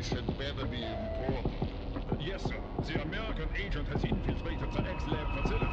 This had better be important. Yes, sir. The American agent has infiltrated the X-Lab facility.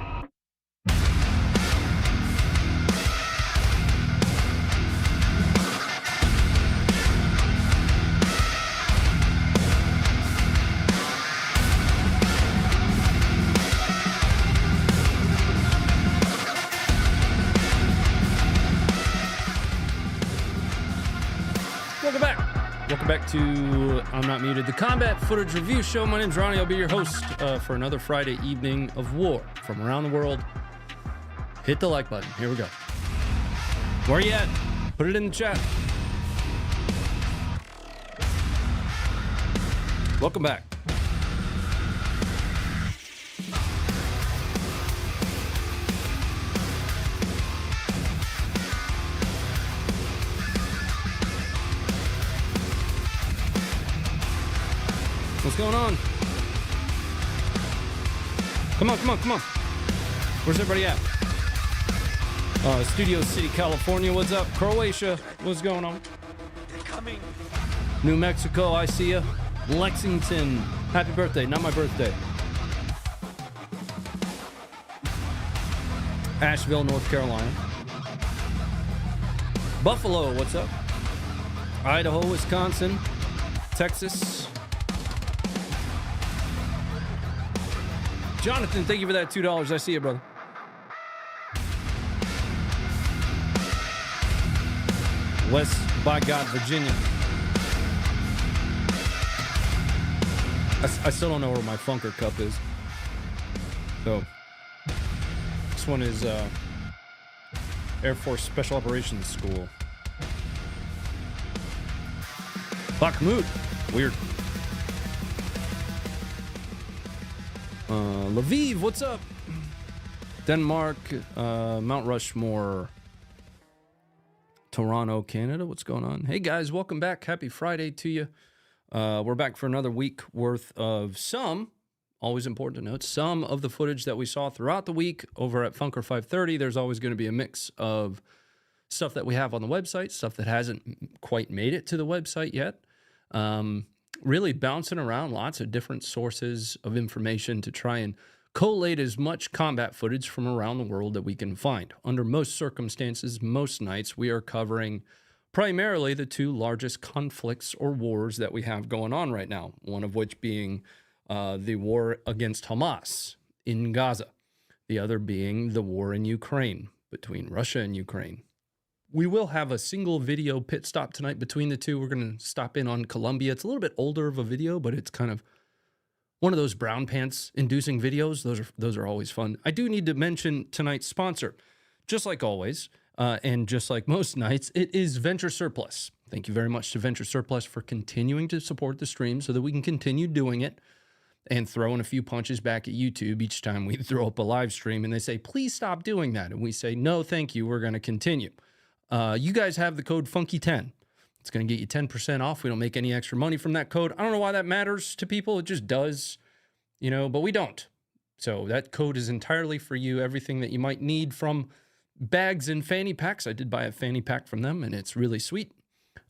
Welcome back to I'm Not Muted, the combat footage review show. My name's Ronnie. I'll be your host for another Friday evening of war from around the world. Hit the like button. Here we go. Where are you at? Put it in the chat. Welcome back. What's going on? Come on. Where's everybody at? Studio City, California. What's up? Croatia. What's going on? They're coming. New Mexico. I see ya. Lexington. Happy birthday. Not my birthday. Asheville, North Carolina. Buffalo. What's up? Idaho, Wisconsin. Texas. Jonathan, thank you for that $2. I see you, brother. West by God, Virginia. I still don't know where my Funker cup is. So, this one is Air Force Special Operations School. Bakhmut. Weird. Lviv, what's up? Denmark, Mount Rushmore, Toronto, Canada, what's going on? Hey guys, welcome back. Happy Friday to you. We're back for another week worth of always important to note, some of the footage that we saw throughout the week over at Funker 530. There's always going to be a mix of stuff that we have on the website, stuff that hasn't quite made it to the website yet. Really bouncing around lots of different sources of information to try and collate as much combat footage from around the world that we can find. Under most circumstances, most nights, we are covering primarily the two largest conflicts or wars that we have going on right now, one of which being the war against Hamas in Gaza, the other being the war in Ukraine, between Russia and Ukraine. We will have a single video pit stop tonight between the two. We're going to stop in on Colombia. It's a little bit older of a video, but it's kind of one of those brown pants inducing videos. Those are always fun. I do need to mention tonight's sponsor. Just like always, and just like most nights, it is Venture Surplus. Thank you very much to Venture Surplus for continuing to support the stream so that we can continue doing it and throwing a few punches back at YouTube each time we throw up a live stream. And they say, please stop doing that. And we say, no, thank you. We're going to continue. You guys have the code FUNKY10. It's going to get you 10% off. We don't make any extra money from that code. I don't know why that matters to people. It just does, but we don't. So that code is entirely for you. Everything that you might need from bags and fanny packs. I did buy a fanny pack from them, and it's really sweet,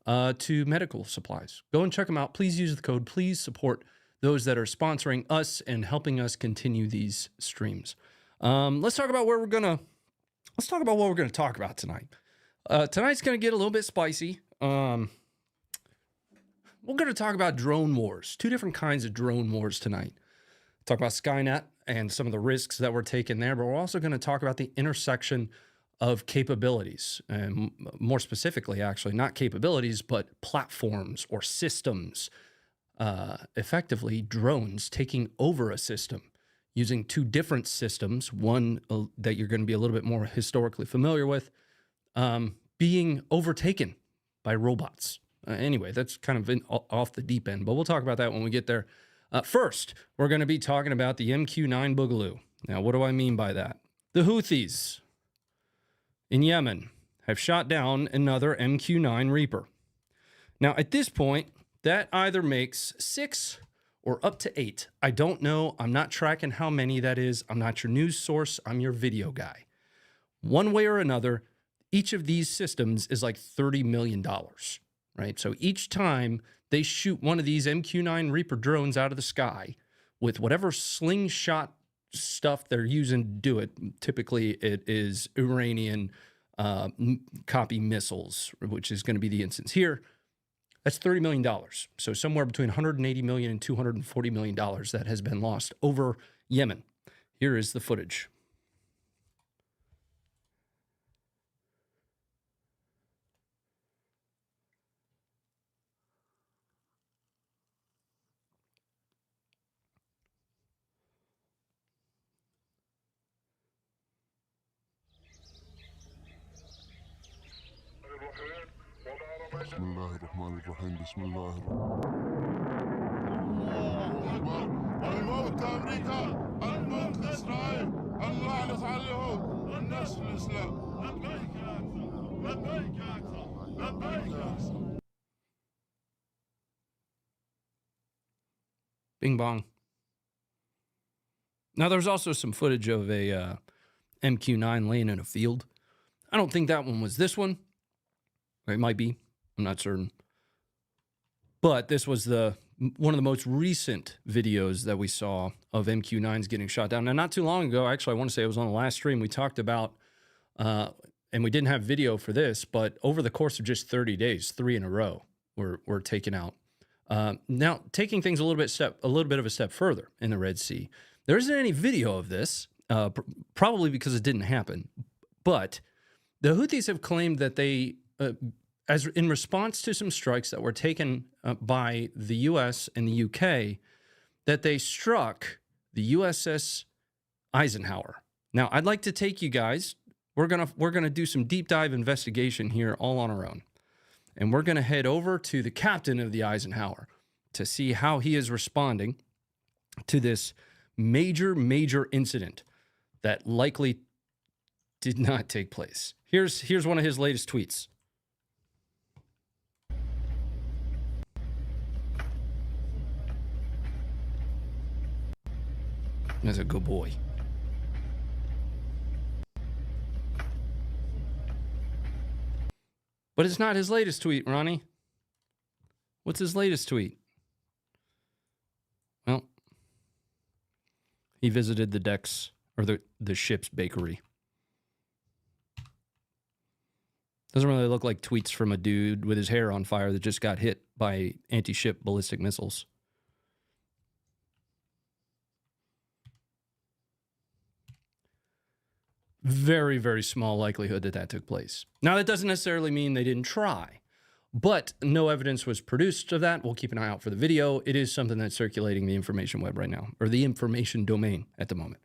to medical supplies. Go and check them out. Please use the code. Please support those that are sponsoring us and helping us continue these streams. Let's talk about what we're going to talk about tonight. Tonight's going to get a little bit spicy. We're going to talk about drone wars, two different kinds of drone wars tonight. Talk about Skynet and some of the risks that were taken there, but we're also going to talk about the intersection of capabilities, and more specifically, actually, not capabilities, but platforms or systems, effectively drones taking over a system using two different systems, one that you're going to be a little bit more historically familiar with, being overtaken by robots. Anyway, that's kind of off the deep end, but we'll talk about that when we get there. First, we're going to be talking about the MQ-9 Boogaloo. Now, what do I mean by that? The Houthis in Yemen have shot down another MQ-9 Reaper. Now, at this point, that either makes 6 or up to 8. I don't know. I'm not tracking how many that is. I'm not your news source. I'm your video guy. One way or another, each of these systems is like $30 million, right? So each time they shoot one of these MQ-9 Reaper drones out of the sky with whatever slingshot stuff they're using to do it. Typically, it is Iranian copy missiles, which is going to be the instance here. That's $30 million. So somewhere between $180 million and $240 million that has been lost over Yemen. Here is the footage. بسم الله الرحمن الرحيم بسم الله أكبر الموت أمريكا الموت إسرائيل اللعنة على اليهود النصر الإسلام لبيك يا أقصى لبيك يا أقصى لبيك يا أقصى. Bing bong. Now there's also some footage of a MQ-9 laying in a field. I don't think that one was this one. Or it might be. I'm not certain. But this was one of the most recent videos that we saw of MQ-9s getting shot down. Now, not too long ago, actually, I want to say it was on the last stream, we talked about, and we didn't have video for this, but over the course of just 30 days, 3 in a row were taken out. Now, taking things a little bit of a step further in the Red Sea, there isn't any video of this, probably because it didn't happen. But the Houthis have claimed that they... as in response to some strikes that were taken by the U.S. and the U.K., that they struck the USS Eisenhower. Now, I'd like to take you guys. We're gonna do some deep dive investigation here, all on our own, and we're gonna head over to the captain of the Eisenhower to see how he is responding to this major incident that likely did not take place. Here's one of his latest tweets. That's a good boy. But it's not his latest tweet, Ronnie. What's his latest tweet? Well, he visited the decks, or the ship's bakery. Doesn't really look like tweets from a dude with his hair on fire that just got hit by anti-ship ballistic missiles. Very small likelihood that took place. Now, that doesn't necessarily mean they didn't try, but no evidence was produced of that. We'll keep an eye out for the video. It is something that's circulating the information web right now, or the information domain at the moment.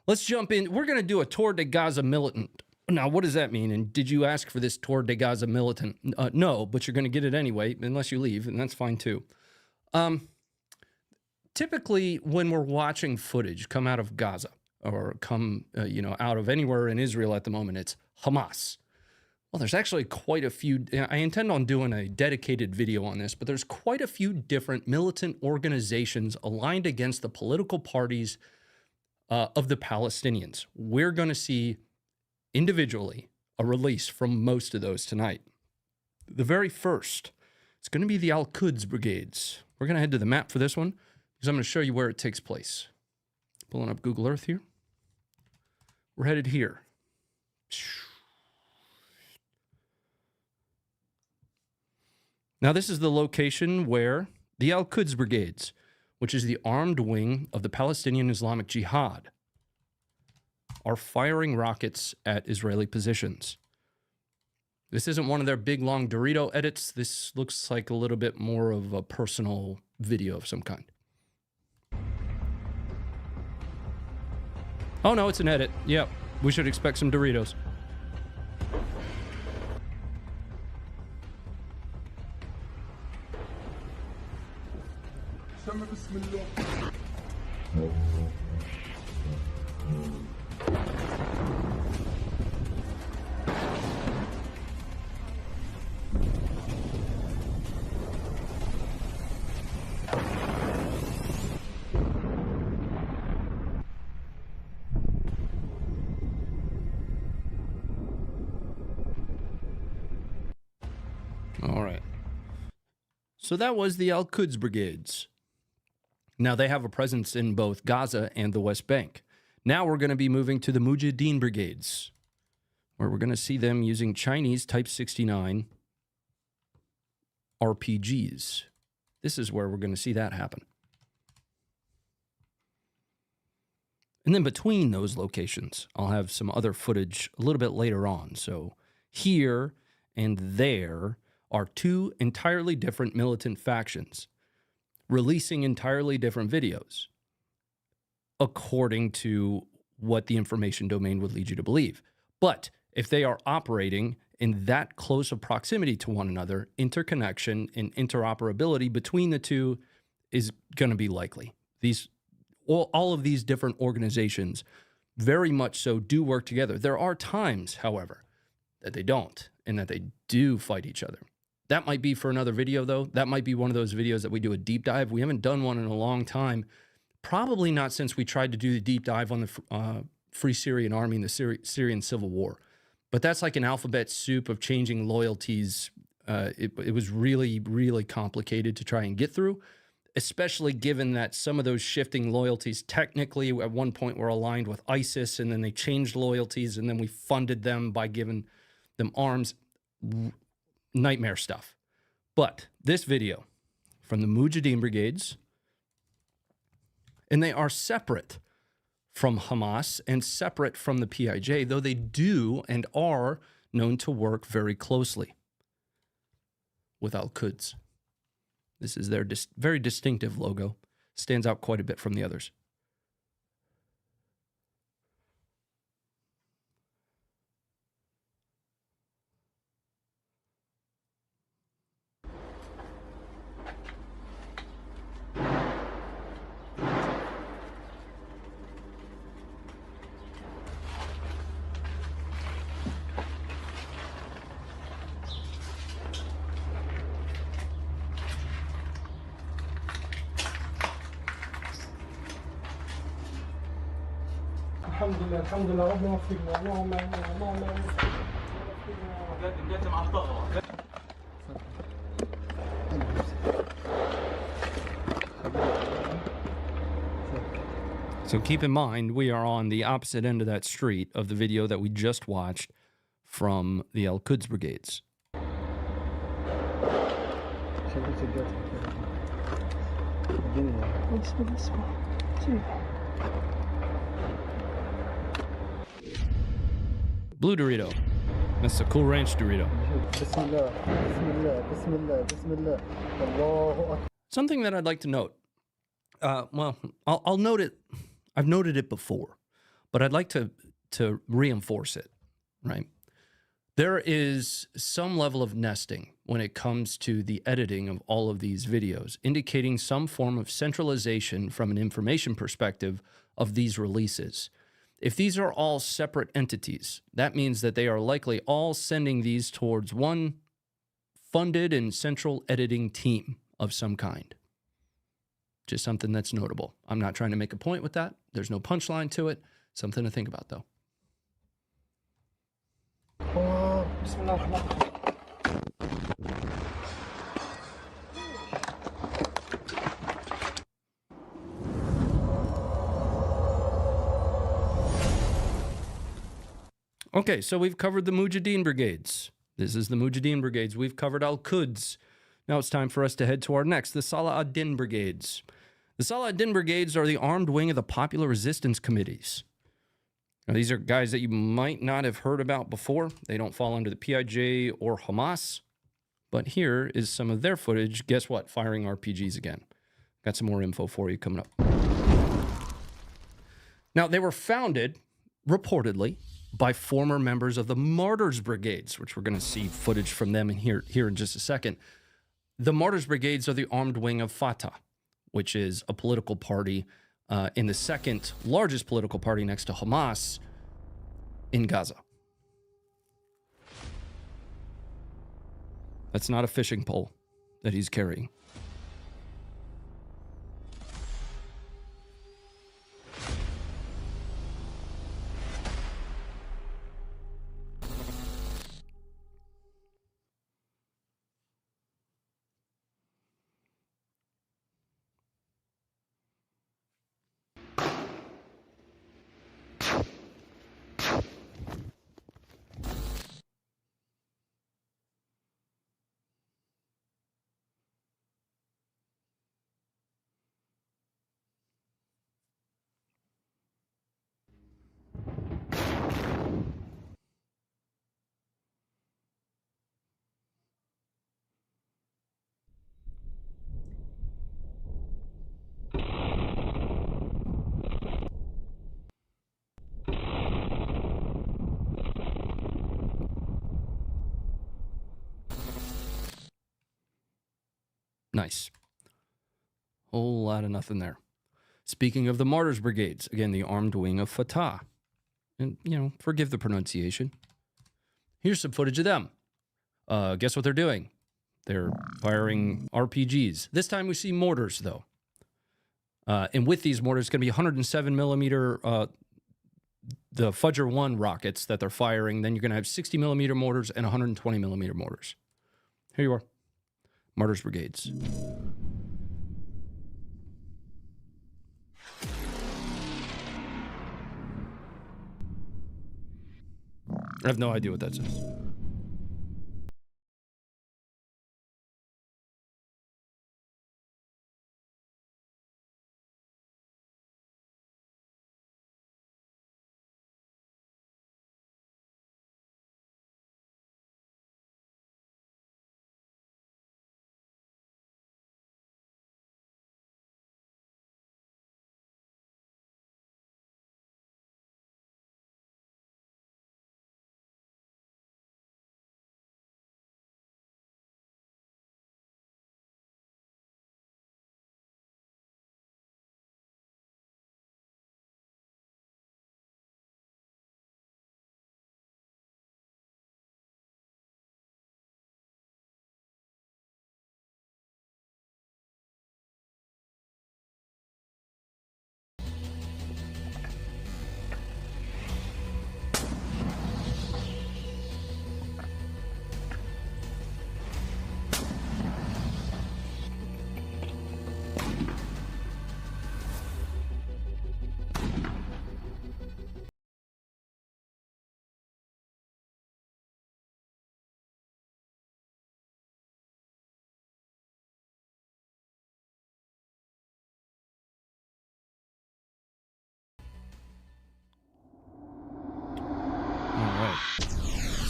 Let's jump in. We're going to do a Tour de Gaza Militant. Now, what does that mean? And did you ask for this Tour de Gaza Militant? No, but you're going to get it anyway, unless you leave, and that's fine too. Typically, when we're watching footage come out of Gaza, or come, out of anywhere in Israel at the moment, it's Hamas. Well, there's actually quite a few. I intend on doing a dedicated video on this, but there's quite a few different militant organizations aligned against the political parties of the Palestinians. We're going to see individually a release from most of those tonight. The very first, it's going to be the Al-Quds Brigades. We're going to head to the map for this one, because I'm going to show you where it takes place. Pulling up Google Earth here. We're headed here. Now, this is the location where the Al-Quds Brigades, which is the armed wing of the Palestinian Islamic Jihad, are firing rockets at Israeli positions. This isn't one of their big, long Dorito edits. This looks like a little bit more of a personal video of some kind. Oh, no, it's an edit. Yep, we should expect some Doritos. So that was the Al-Quds Brigades. Now they have a presence in both Gaza and the West Bank. Now we're going to be moving to the Mujahideen Brigades, where we're going to see them using Chinese Type 69 RPGs. This is where we're going to see that happen. And then between those locations, I'll have some other footage a little bit later on. So here and there are two entirely different militant factions releasing entirely different videos according to what the information domain would lead you to believe. But if they are operating in that close of proximity to one another, interconnection and interoperability between the two is going to be likely. All of these different organizations very much so do work together. There are times, however, that they don't and that they do fight each other. That might be for another video, though. That might be one of those videos that we do a deep dive. We haven't done one in a long time. Probably not since we tried to do the deep dive on the Free Syrian Army and the Syrian Civil War. But that's like an alphabet soup of changing loyalties. It was really, really complicated to try and get through, especially given that some of those shifting loyalties technically at one point were aligned with ISIS, and then they changed loyalties, and then we funded them by giving them arms. Nightmare stuff. But this video from the Mujahideen Brigades, and they are separate from Hamas and separate from the PIJ, though they do and are known to work very closely with Al-Quds. This is their very distinctive logo. Stands out quite a bit from the others. الحمد لله ربنا وفقنا اللهم So keep in mind, we are on the opposite end of that street of the video that we just watched from the Al-Quds Brigades. Blue Dorito. That's a Cool Ranch Dorito. Something that I'd like to note. Well, I'll note it. I've noted it before, but I'd like to reinforce it, right? There is some level of nesting when it comes to the editing of all of these videos, indicating some form of centralization from an information perspective of these releases. If these are all separate entities, that means that they are likely all sending these towards one funded and central editing team of some kind. Just something that's notable. I'm not trying to make a point with that. There's no punchline to it. Something to think about, though. Okay, so we've covered the Mujahideen Brigades. This is the Mujahideen Brigades. We've covered Al-Quds. Now it's time for us to head to our next, the Salah ad-Din Brigades. The Salah ad-Din Brigades are the armed wing of the Popular Resistance Committees. Now, these are guys that you might not have heard about before. They don't fall under the PIJ or Hamas. But here is some of their footage. Guess what? Firing RPGs again. Got some more info for you coming up. Now, they were founded, reportedly, by former members of the Martyrs Brigades, which we're going to see footage from them in here in just a second. The Martyrs Brigades are the armed wing of Fatah, which is a political party in the second largest political party next to Hamas in Gaza. That's not a fishing pole that he's carrying. Nice. Whole lot of nothing there. Speaking of the Martyrs Brigades, again, the armed wing of Fatah. And, you know, forgive the pronunciation. Here's some footage of them. Guess what they're doing? They're firing RPGs. This time we see mortars, though. And with these mortars, it's going to be 107 millimeter, the Fajr 1 rockets that they're firing. Then you're going to have 60 millimeter mortars and 120 millimeter mortars. Here you are. Martyrs Brigades. I have no idea what that says.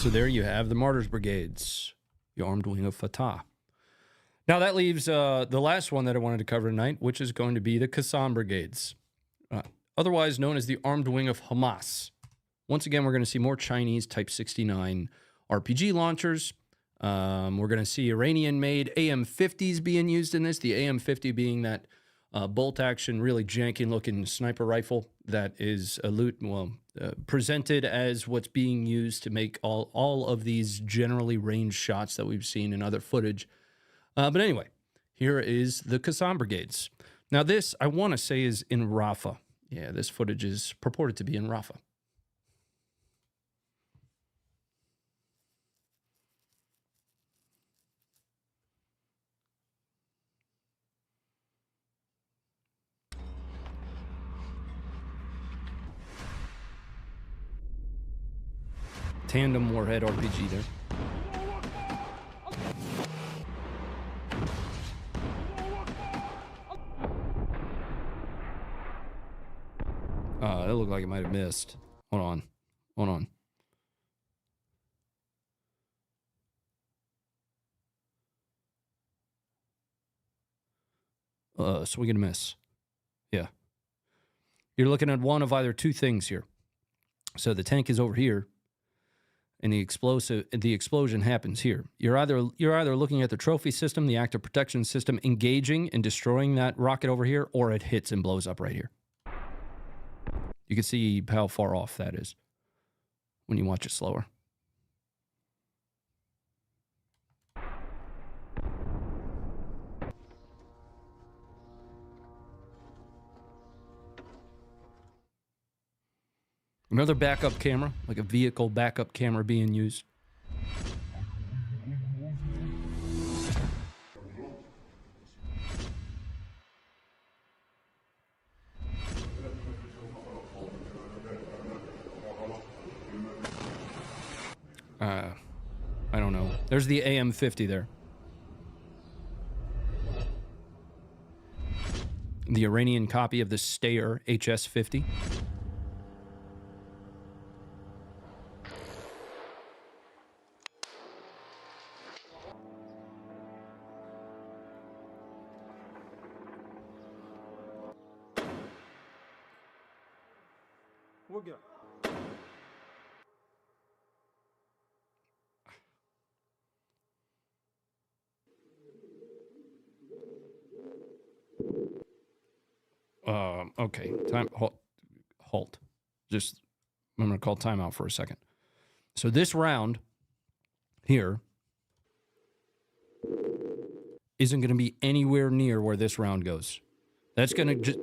So there you have the Martyrs Brigades, the armed wing of Fatah. Now that leaves the last one that I wanted to cover tonight, which is going to be the Qassam Brigades, otherwise known as the armed wing of Hamas. Once again, we're going to see more Chinese Type 69 RPG launchers. We're going to see Iranian-made AM-50s being used in this, the AM-50 being that bolt-action, really janky-looking sniper rifle that is presented as what's being used to make all of these generally ranged shots that we've seen in other footage. But anyway, here is the Qassam Brigades. Now this, I want to say, is in Rafah. Yeah, this footage is purported to be in Rafah. Tandem warhead RPG there. That looked like it might have missed. Hold on. Hold on. Swing and a miss. Yeah. You're looking at one of either two things here. So the tank is over here, and the explosion happens here. You're either looking at the trophy system, the active protection system, engaging and destroying that rocket over here, or it hits and blows up right here. You can see how far off that is when you watch it slower. Another backup camera, like a vehicle backup camera being used. I don't know. There's the AM-50 there. The Iranian copy of the Stayer HS-50. Okay, halt. Just, I'm going to call timeout for a second. So this round here isn't going to be anywhere near where this round goes. That's going to just,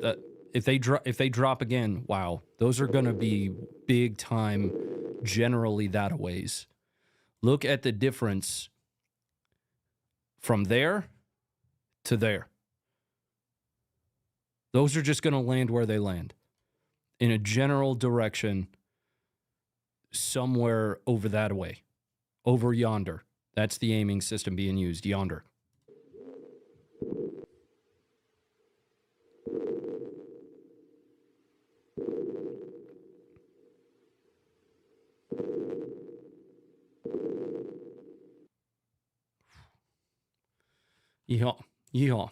if they drop again, wow, those are going to be big time, generally that a ways. Look at the difference from there to there. Those are just going to land where they land. In a general direction, somewhere over that way. Over yonder. That's the aiming system being used, yonder. Yeehaw. Yeehaw. All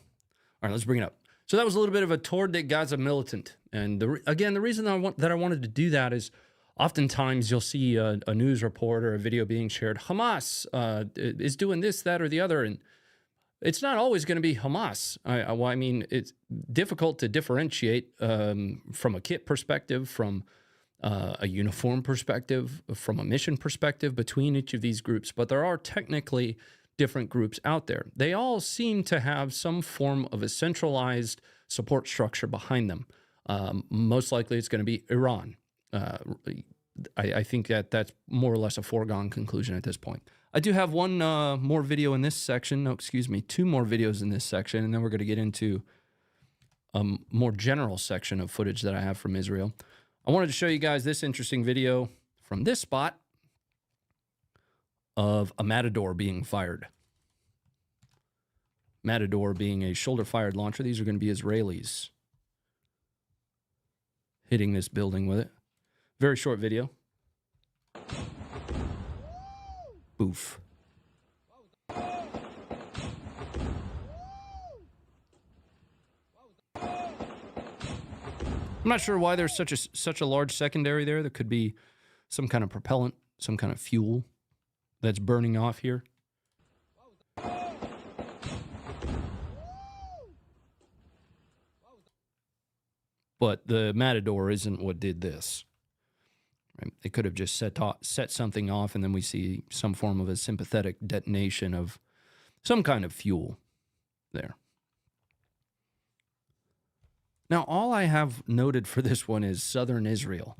right, let's bring it up. So that was a little bit of a tour de Gaza militant. And again, the reason I wanted to do that is oftentimes you'll see a news report or a video being shared. Hamas is doing this, that, or the other. And it's not always going to be Hamas. I mean, it's difficult to differentiate from a kit perspective, from a uniform perspective, from a mission perspective between each of these groups. But there are technically different groups out there. They all seem to have some form of a centralized support structure behind them. Most likely it's going to be Iran. I think that's more or less a foregone conclusion at this point. I do have one more video in this section. No, excuse me, 2 more videos in this section, and then we're going to get into a more general section of footage that I have from Israel. I wanted to show you guys this interesting video from this spot of a Matador being fired. Matador being a shoulder-fired launcher. These are going to be Israelis hitting this building with it. Very short video. Boof. I'm not sure why there's such a large secondary there. There could be some kind of propellant, some kind of fuel that's burning off here. But the Matador isn't what did this. Right? It could have just set something off, and then we see some form of a sympathetic detonation of some kind of fuel there. Now, all I have noted for this one is Southern Israel.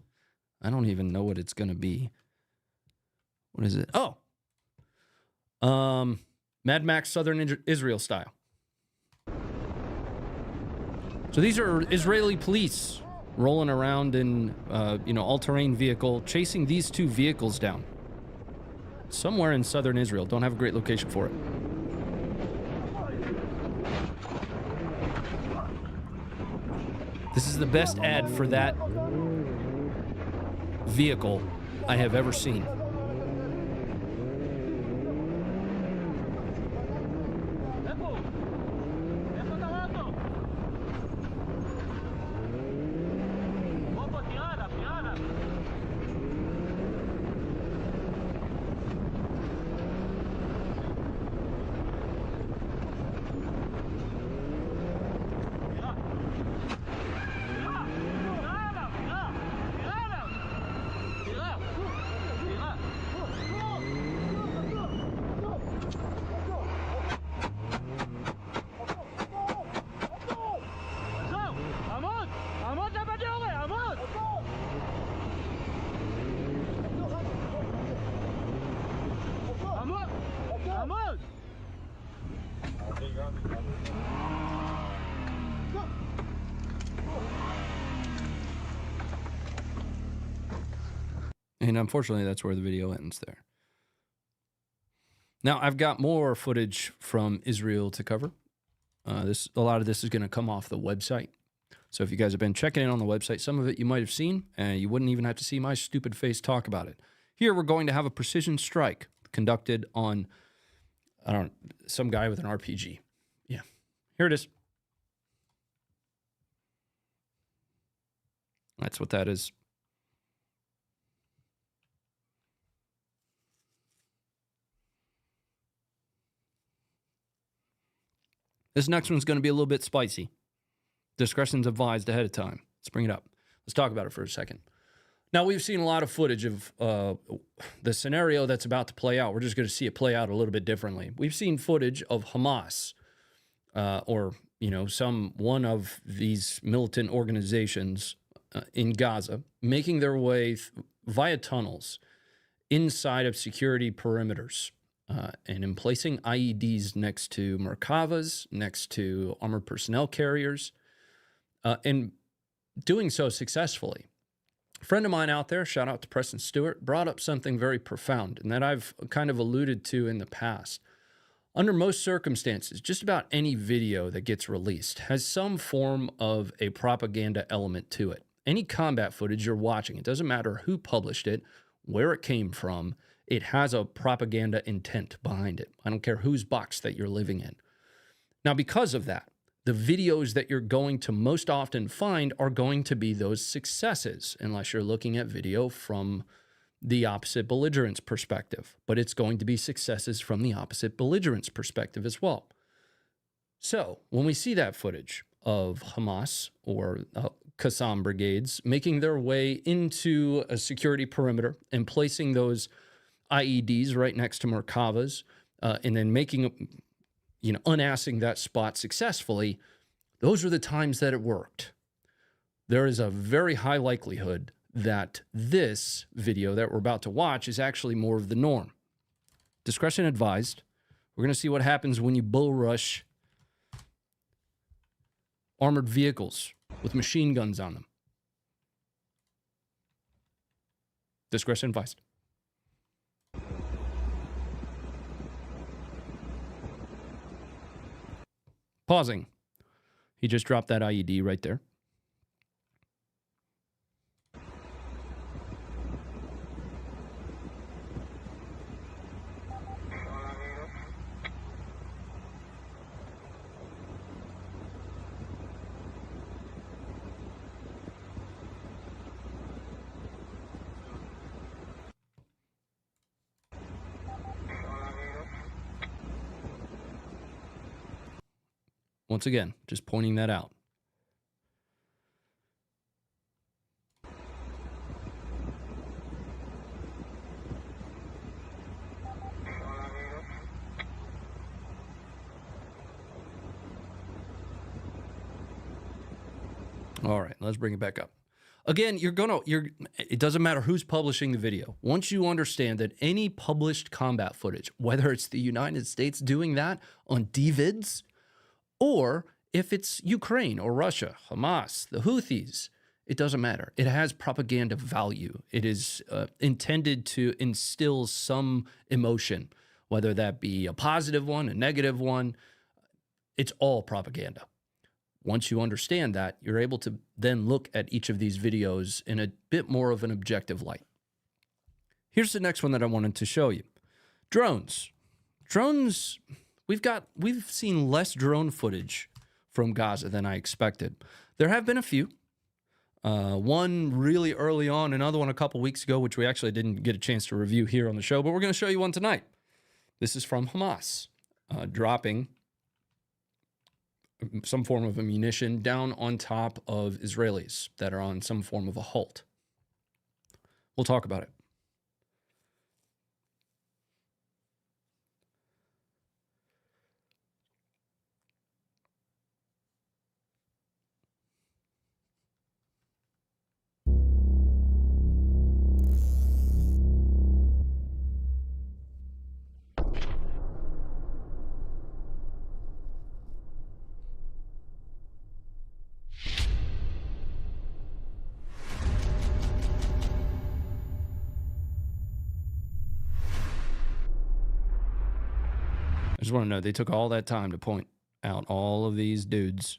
I don't even know what it's going to be. What is it? Oh! Mad Max Southern Israel style. So these are Israeli police rolling around in, all-terrain vehicle, chasing these 2 vehicles down. Somewhere in southern Israel. Don't have a great location for it. This is the best ad for that vehicle I have ever seen. And unfortunately, that's where the video ends there. Now, I've got more footage from Israel to cover. A lot of this is going to come off the website. So if you guys have been checking in on the website, some of it you might have seen, and you wouldn't even have to see my stupid face talk about it. Here, we're going to have a precision strike conducted on, some guy with an RPG. Yeah, here it is. That's what that is. This next one's going to be a little bit spicy. Discretion's advised ahead of time. Let's bring it up. Let's talk about it for a second. Now, we've seen a lot of footage of the scenario that's about to play out. We're just going to see it play out a little bit differently. We've seen footage of Hamas one of these militant organizations in Gaza making their way via tunnels inside of security perimeters. And in placing IEDs next to Merkavas, next to armored personnel carriers, and doing so successfully. A friend of mine out there, shout out to Preston Stewart, brought up something very profound and that I've kind of alluded to in the past. Under most circumstances, just about any video that gets released has some form of a propaganda element to it. Any combat footage you're watching, it doesn't matter who published it, where it came from, it has a propaganda intent behind it. I don't care whose box that you're living in. Now, because of that, the videos that you're going to most often find are going to be those successes, unless you're looking at video from the opposite belligerent's perspective. But it's going to be successes from the opposite belligerent's perspective as well. So when we see that footage of Hamas or Qassam brigades making their way into a security perimeter and placing those IEDs right next to Merkavas, and then unassing that spot successfully, those are the times that it worked. There is a very high likelihood that this video that we're about to watch is actually more of the norm. Discretion advised. We're going to see what happens when you bull rush armored vehicles with machine guns on them. Discretion advised. Pausing. He just dropped that IED right there. Once again, just pointing that out. All right, let's bring it back up. Again, it doesn't matter who's publishing the video. Once you understand that any published combat footage, whether it's the United States doing that on DVids, or if it's Ukraine or Russia, Hamas, the Houthis, it doesn't matter. It has propaganda value. It is intended to instill some emotion, whether that be a positive one, a negative one. It's all propaganda. Once you understand that, you're able to then look at each of these videos in a bit more of an objective light. Here's the next one that I wanted to show you. Drones. Drones, we've seen less drone footage from Gaza than I expected. There have been a few. One really early on, another one a couple weeks ago, which we actually didn't get a chance to review here on the show, but we're going to show you one tonight. This is from Hamas, dropping some form of ammunition down on top of Israelis that are on some form of a halt. We'll talk about it. just want to know, they took all that time to point out all of these dudes.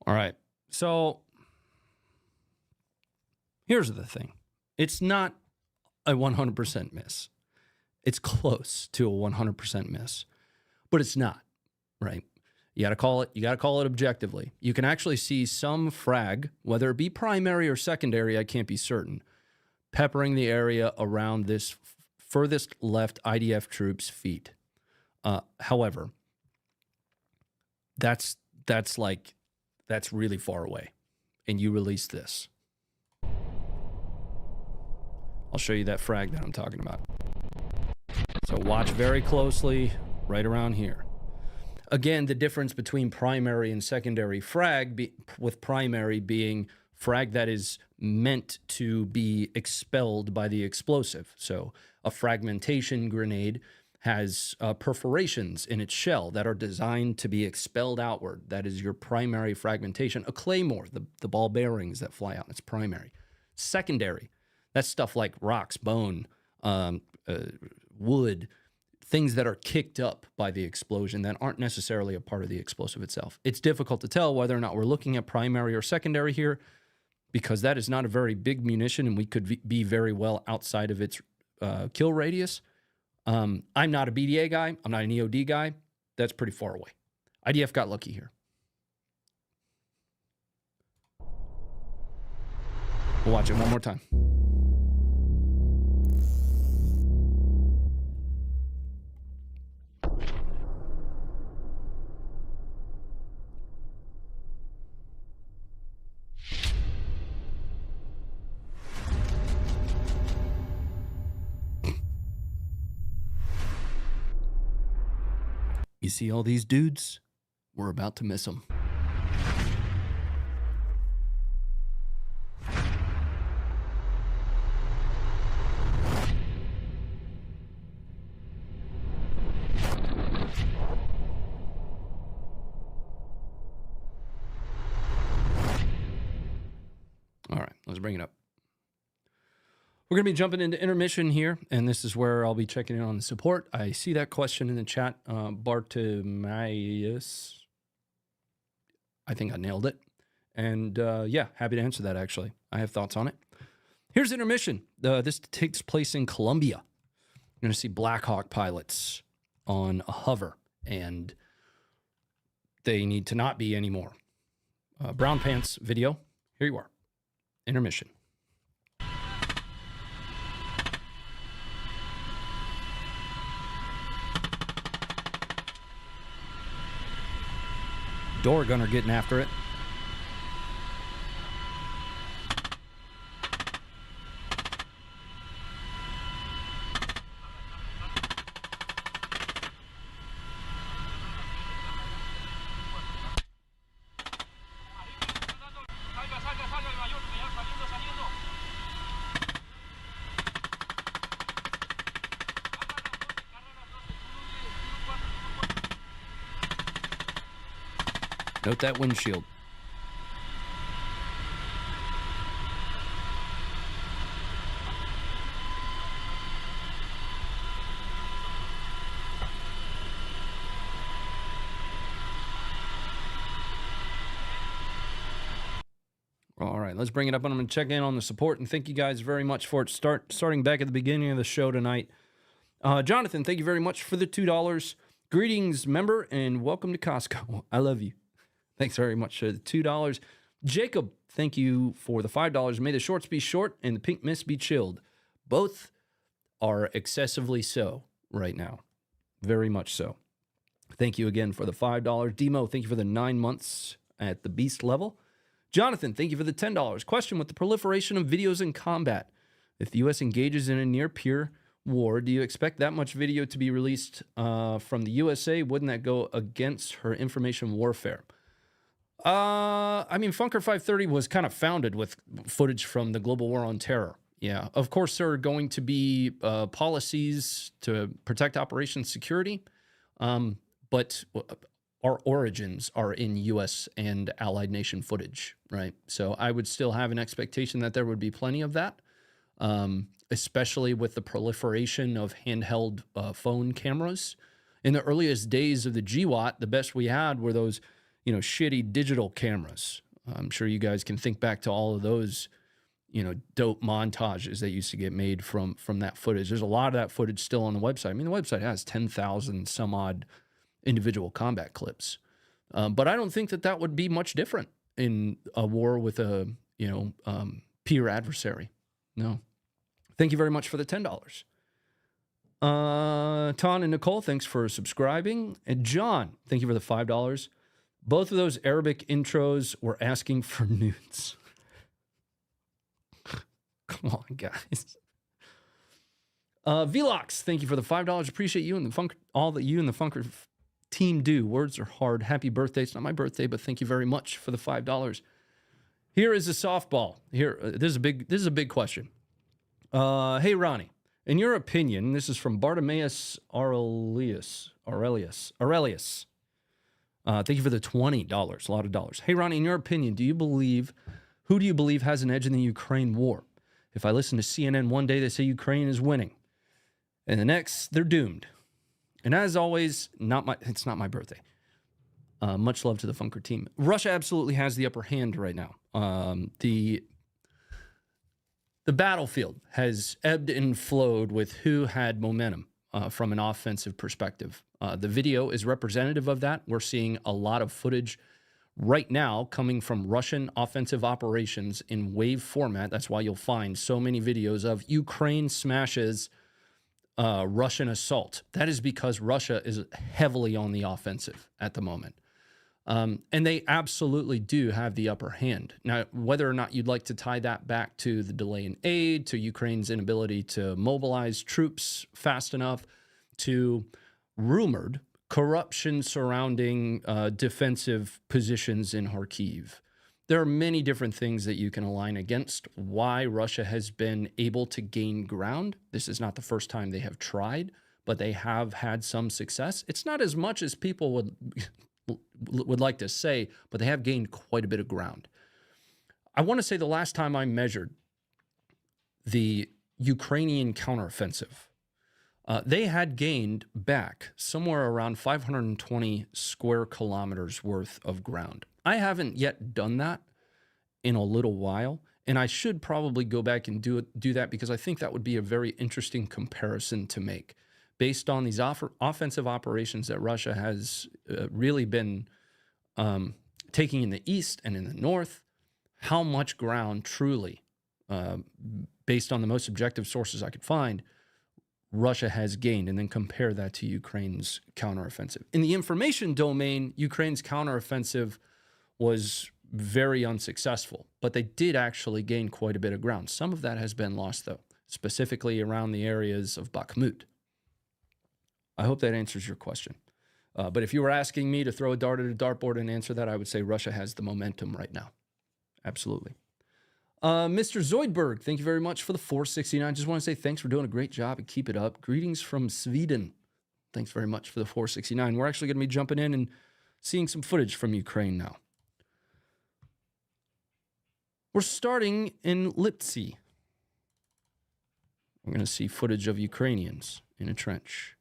All right. So here's the thing. It's not a 100% miss. It's close to a 100% miss, but it's not, right? You got to call it objectively. You can actually see some frag, whether it be primary or secondary, I can't be certain, peppering the area around this furthest left IDF troops' feet. However, that's really far away, and you release this. I'll show you that frag that I'm talking about. So watch very closely right around here. Again, the difference between primary and secondary frag, with primary being frag that is meant to be expelled by the explosive. So a fragmentation grenade has perforations in its shell that are designed to be expelled outward. That is your primary fragmentation. A claymore, the ball bearings that fly out, that's primary. Secondary, that's stuff like rocks, bone, wood, things that are kicked up by the explosion that aren't necessarily a part of the explosive itself. It's difficult to tell whether or not we're looking at primary or secondary here, because that is not a very big munition, and we could be very well outside of its kill radius. I'm not a BDA guy. I'm not an EOD guy. That's pretty far away. IDF got lucky here. We'll watch it one more time. You see all these dudes? We're about to miss them. All right, let's bring it up. We're going to be jumping into intermission here, and this is where I'll be checking in on the support. I see that question in the chat. Bartimaeus. I think I nailed it. And yeah, happy to answer that, actually. I have thoughts on it. Here's intermission. This takes place in Colombia. You're going to see Black Hawk pilots on a hover, and they need to not be anymore. Brown Pants video. Here you are. Intermission. Door gunner getting after it. Note that windshield. All right, let's bring it up, and I'm going to check in on the support, and thank you guys very much for it. Starting back at the beginning of the show tonight. Jonathan, thank you very much for the $2. Greetings, member, and welcome to Costco. I love you. Thanks very much for the $2. Jacob, thank you for the $5. May the shorts be short and the pink mist be chilled. Both are excessively so right now. Very much so. Thank you again for the $5. Demo, thank you for the 9 months at the beast level. Jonathan, thank you for the $10. Question: with the proliferation of videos in combat, if the U.S. engages in a near-peer war, do you expect that much video to be released from the USA? Wouldn't that go against her information warfare? I mean, Funker 530 was kind of founded with footage from the global war on terror. Yeah, of course, there are going to be policies to protect operation security, but our origins are in U.S. and allied nation footage, right? So I would still have an expectation that there would be plenty of that, especially with the proliferation of handheld phone cameras. In the earliest days of the GWAT, the best we had were those, shitty digital cameras. I'm sure you guys can think back to all of those, dope montages that used to get made from that footage. There's a lot of that footage still on the website. I mean, the website has 10,000 some odd individual combat clips. But I don't think that would be much different in a war with a, peer adversary. No. Thank you very much for the $10. Ton and Nicole, thanks for subscribing. And John, thank you for the $5. Both of those Arabic intros were asking for nudes. Come on, guys. Velox, thank you for the $5. Appreciate you and the Funker, all that you and the Funker team do. Words are hard. Happy birthday. It's not my birthday, but thank you very much for the $5. Here is a softball. This is a big question. Hey, Ronnie, in your opinion, this is from Bartimaeus Aurelius. Thank you for the $20. A lot of dollars. Hey, Ronnie, in your opinion, who do you believe has an edge in the Ukraine war? If I listen to CNN one day, they say Ukraine is winning, and the next, they're doomed. And as always, it's not my birthday. Much love to the Funker team. Russia absolutely has the upper hand right now. The battlefield has ebbed and flowed with who had momentum from an offensive perspective. The video is representative of that. We're seeing a lot of footage right now coming from Russian offensive operations in wave format. That's why you'll find so many videos of Ukraine smashes Russian assault. That is because Russia is heavily on the offensive at the moment. And they absolutely do have the upper hand. Now, whether or not you'd like to tie that back to the delay in aid, to Ukraine's inability to mobilize troops fast enough, to rumored corruption surrounding defensive positions in Kharkiv. There are many different things that you can align against why Russia has been able to gain ground. This is not the first time they have tried, but they have had some success. It's not as much as people would like to say, but they have gained quite a bit of ground. I want to say the last time I measured the Ukrainian counteroffensive, they had gained back somewhere around 520 square kilometers worth of ground. I haven't yet done that in a little while, and I should probably go back and do that because I think that would be a very interesting comparison to make based on these offensive operations that Russia has really been taking in the east and in the north. How much ground truly, based on the most objective sources I could find, Russia has gained, and then compare that to Ukraine's counteroffensive. In the information domain, Ukraine's counteroffensive was very unsuccessful, but they did actually gain quite a bit of ground. Some of that has been lost, though, specifically around the areas of Bakhmut. I hope that answers your question. But if you were asking me to throw a dart at a dartboard and answer that, I would say Russia has the momentum right now. Absolutely. Mr. Zoidberg, thank you very much for the 469. Just want to say thanks for doing a great job and keep it up. Greetings from Sweden. Thanks very much for the 469. We're actually going to be jumping in and seeing some footage from Ukraine now. We're starting in Lipsy. We're going to see footage of Ukrainians in a trench.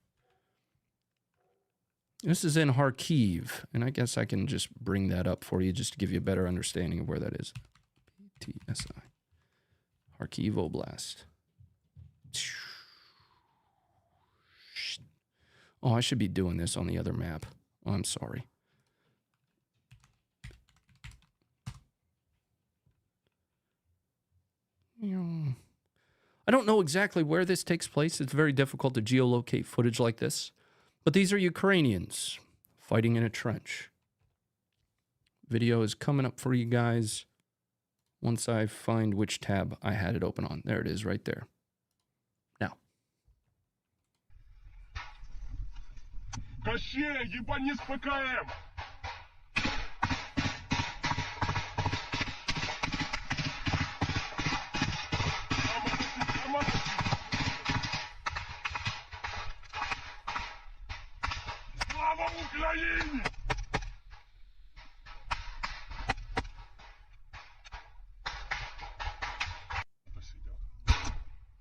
This is in Kharkiv, and I guess I can just bring that up for you just to give you a better understanding of where that is. TSI. Kharkiv Oblast. Oh, I should be doing this on the other map. Oh, I'm sorry. I don't know exactly where this takes place. It's very difficult to geolocate footage like this. But these are Ukrainians fighting in a trench. Video is coming up for you guys once I find which tab I had it open on. There it is right there. Now.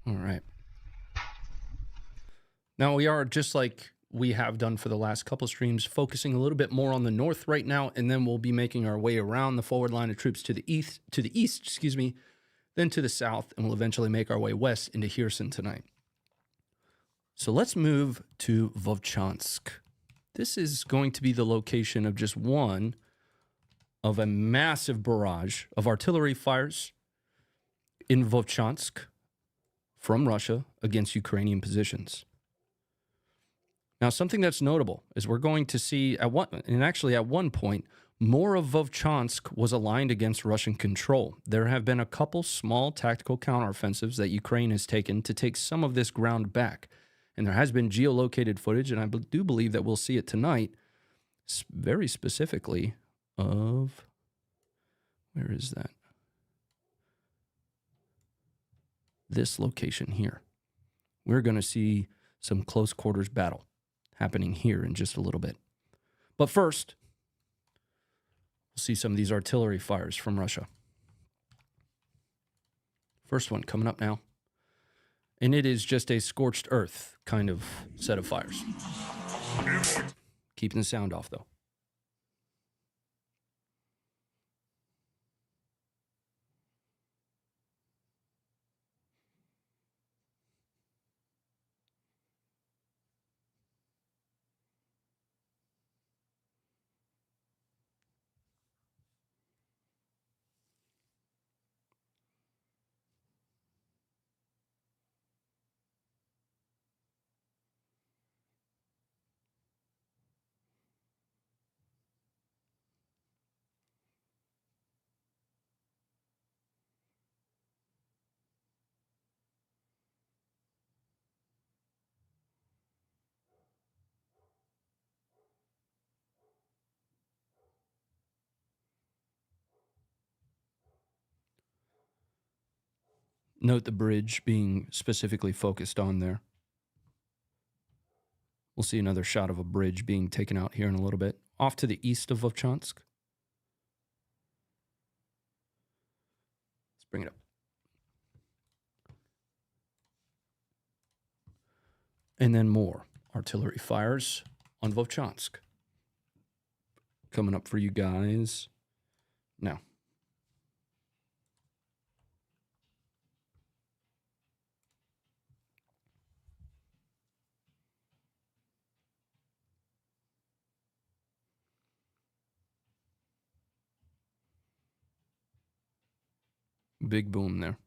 All right. Now we are, just like we have done for the last couple streams, focusing a little bit more on the north right now, and then we'll be making our way around the forward line of troops to the east, then to the south, and we'll eventually make our way west into Herson tonight. So let's move to Vovchansk. This is going to be the location of just one of a massive barrage of artillery fires in Vovchansk from Russia against Ukrainian positions. Now, something that's notable is we're going to see at one point, more of Vovchansk was aligned against Russian control. There have been a couple small tactical counteroffensives that Ukraine has taken to take some of this ground back. And there has been geolocated footage, and I do believe that we'll see it tonight, very specifically of, where is that? This location here. We're going to see some close quarters battle happening here in just a little bit. But first, we'll see some of these artillery fires from Russia. First one coming up now. And it is just a scorched earth kind of set of fires. Keeping the sound off, though. Note the bridge being specifically focused on there. We'll see another shot of a bridge being taken out here in a little bit. Off to the east of Vovchansk. Let's bring it up. And then more artillery fires on Vovchansk. Coming up for you guys now. Big boom there.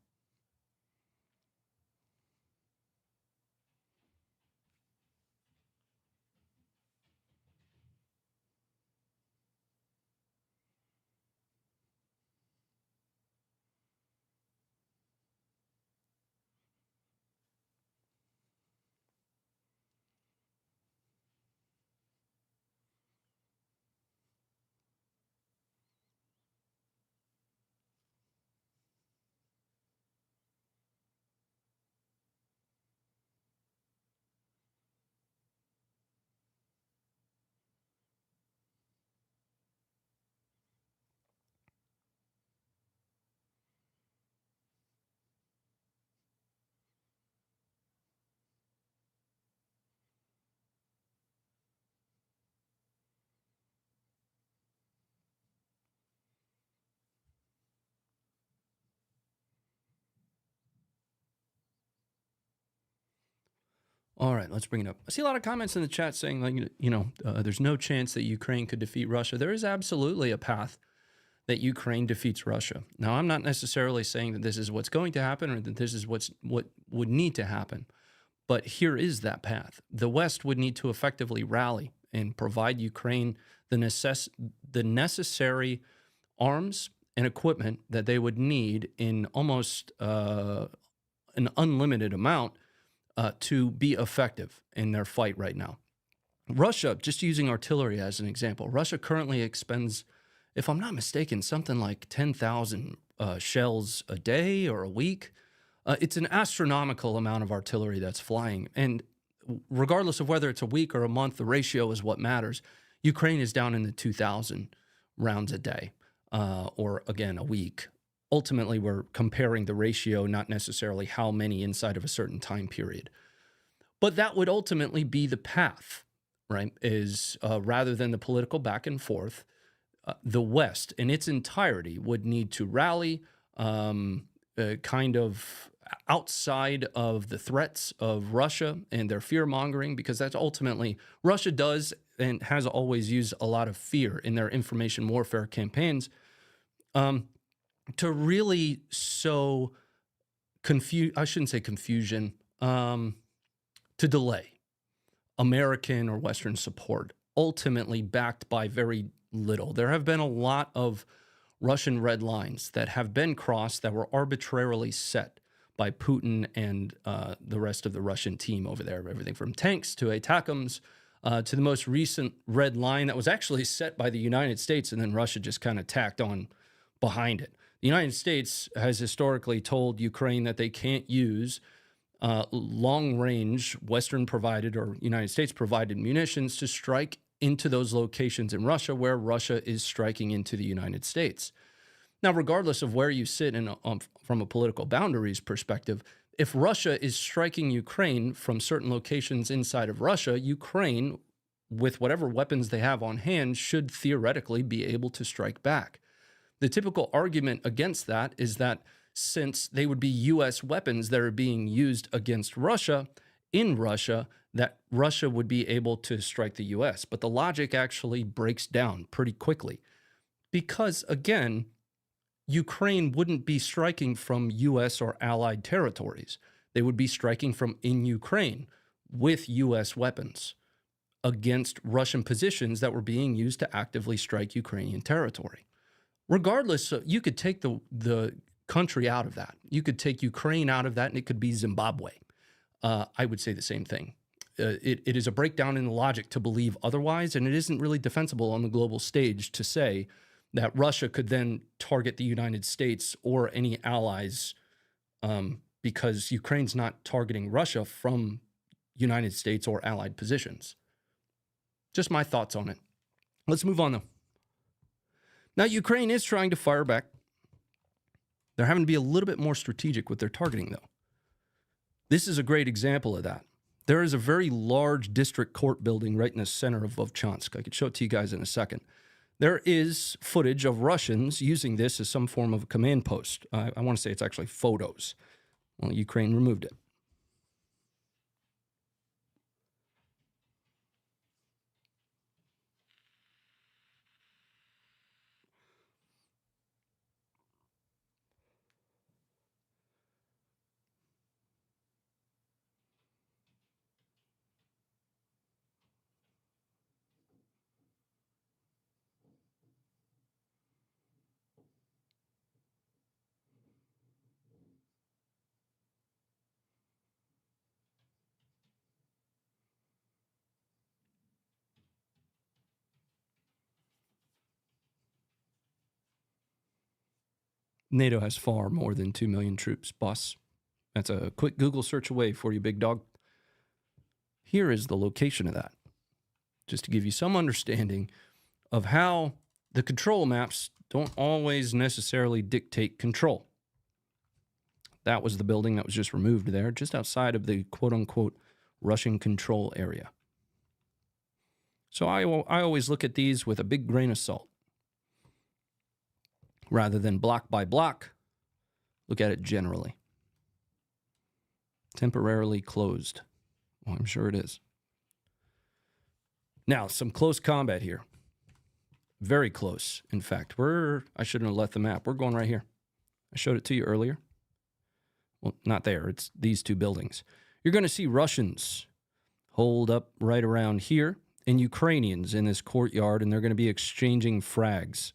All right, let's bring it up. I see a lot of comments in the chat saying, like, there's no chance that Ukraine could defeat Russia. There is absolutely a path that Ukraine defeats Russia. Now, I'm not necessarily saying that this is what's going to happen or that this is what would need to happen, but here is that path. The West would need to effectively rally and provide Ukraine the necessary arms and equipment that they would need in almost an unlimited amount to be effective in their fight right now. Russia, just using artillery as an example, Russia currently expends, if I'm not mistaken, something like 10,000 shells a day or a week. It's an astronomical amount of artillery that's flying. And regardless of whether it's a week or a month, the ratio is what matters. Ukraine is down in the 2,000 rounds a day, or again, a week. Ultimately, we're comparing the ratio, not necessarily how many inside of a certain time period. But that would ultimately be the path, right? Is rather than the political back and forth, the West in its entirety would need to rally kind of outside of the threats of Russia and their fear-mongering, because that's ultimately, Russia does and has always used a lot of fear in their information warfare campaigns to really sow I shouldn't say confusion, to delay American or Western support, ultimately backed by very little. There have been a lot of Russian red lines that have been crossed that were arbitrarily set by Putin and the rest of the Russian team over there, everything from tanks to ATACMS to the most recent red line that was actually set by the United States, and then Russia just kind of tacked on behind it. The United States has historically told Ukraine that they can't use long-range Western-provided or United States-provided munitions to strike into those locations in Russia where Russia is striking into the United States. Now, regardless of where you sit from a political boundaries perspective, if Russia is striking Ukraine from certain locations inside of Russia, Ukraine, with whatever weapons they have on hand, should theoretically be able to strike back. The typical argument against that is that since they would be U.S. weapons that are being used against Russia, in Russia, that Russia would be able to strike the U.S. But the logic actually breaks down pretty quickly because, again, Ukraine wouldn't be striking from U.S. or allied territories. They would be striking from in Ukraine with U.S. weapons against Russian positions that were being used to actively strike Ukrainian territory. Regardless, you could take the country out of that. You could take Ukraine out of that, and it could be Zimbabwe. I would say the same thing. It is a breakdown in the logic to believe otherwise, and it isn't really defensible on the global stage to say that Russia could then target the United States or any allies because Ukraine's not targeting Russia from United States or allied positions. Just my thoughts on it. Let's move on, though. Now, Ukraine is trying to fire back. They're having to be a little bit more strategic with their targeting, though. This is a great example of that. There is a very large district court building right in the center of Vovchansk. I could show it to you guys in a second. There is footage of Russians using this as some form of a command post. I want to say it's actually photos. Well, Ukraine removed it. NATO has far more than 2 million troops, boss. That's a quick Google search away for you, big dog. Here is the location of that, just to give you some understanding of how the control maps don't always necessarily dictate control. That was the building that was just removed there, just outside of the quote-unquote Russian control area. So I always look at these with a big grain of salt. Rather than block by block, look at it generally. Temporarily closed. Well, I'm sure it is. Now, some close combat here. Very close, in fact. I shouldn't have left the map. We're going right here. I showed it to you earlier. Well, not there. It's these two buildings. You're going to see Russians hold up right around here and Ukrainians in this courtyard, and they're going to be exchanging frags.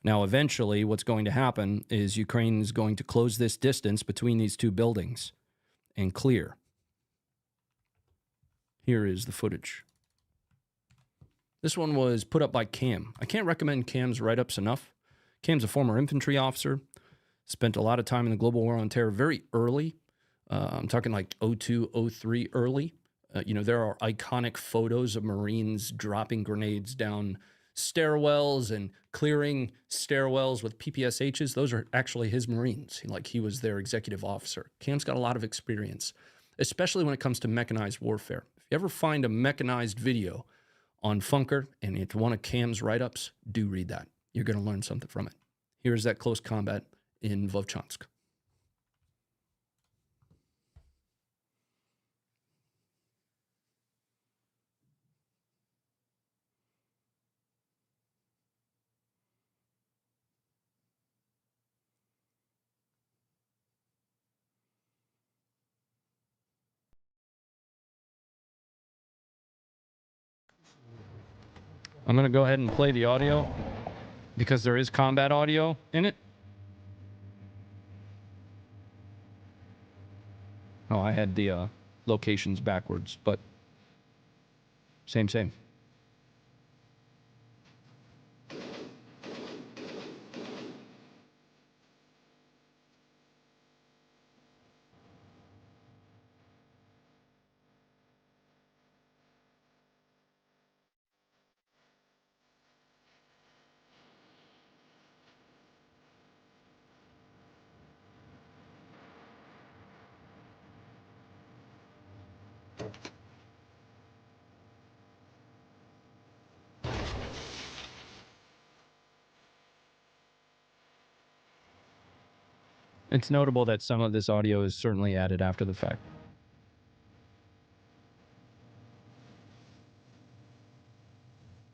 Now, eventually, what's going to happen is Ukraine is going to close this distance between these two buildings and clear. Here is the footage. This one was put up by Cam. I can't recommend Cam's write-ups enough. Cam's a former infantry officer, spent a lot of time in the global war on terror very early I'm talking like 02, 03 early. There are iconic photos of Marines dropping grenades down stairwells and clearing stairwells with PPSHs. Those are actually his Marines. He was their executive officer. Cam's got a lot of experience, especially when it comes to mechanized warfare. If you ever find a mechanized video on Funker and it's one of Cam's write-ups, do read that. You're going to learn something from it. Here's that close combat in Vovchansk. I'm going to go ahead and play the audio because there is combat audio in it. Oh, I had the locations backwards, but same. It's notable that some of this audio is certainly added after the fact.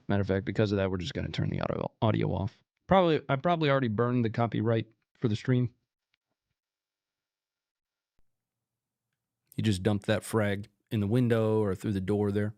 Matter of fact, because of that, we're just going to turn the audio off. I probably already burned the copyright for the stream. You just dumped that frag in the window or through the door there.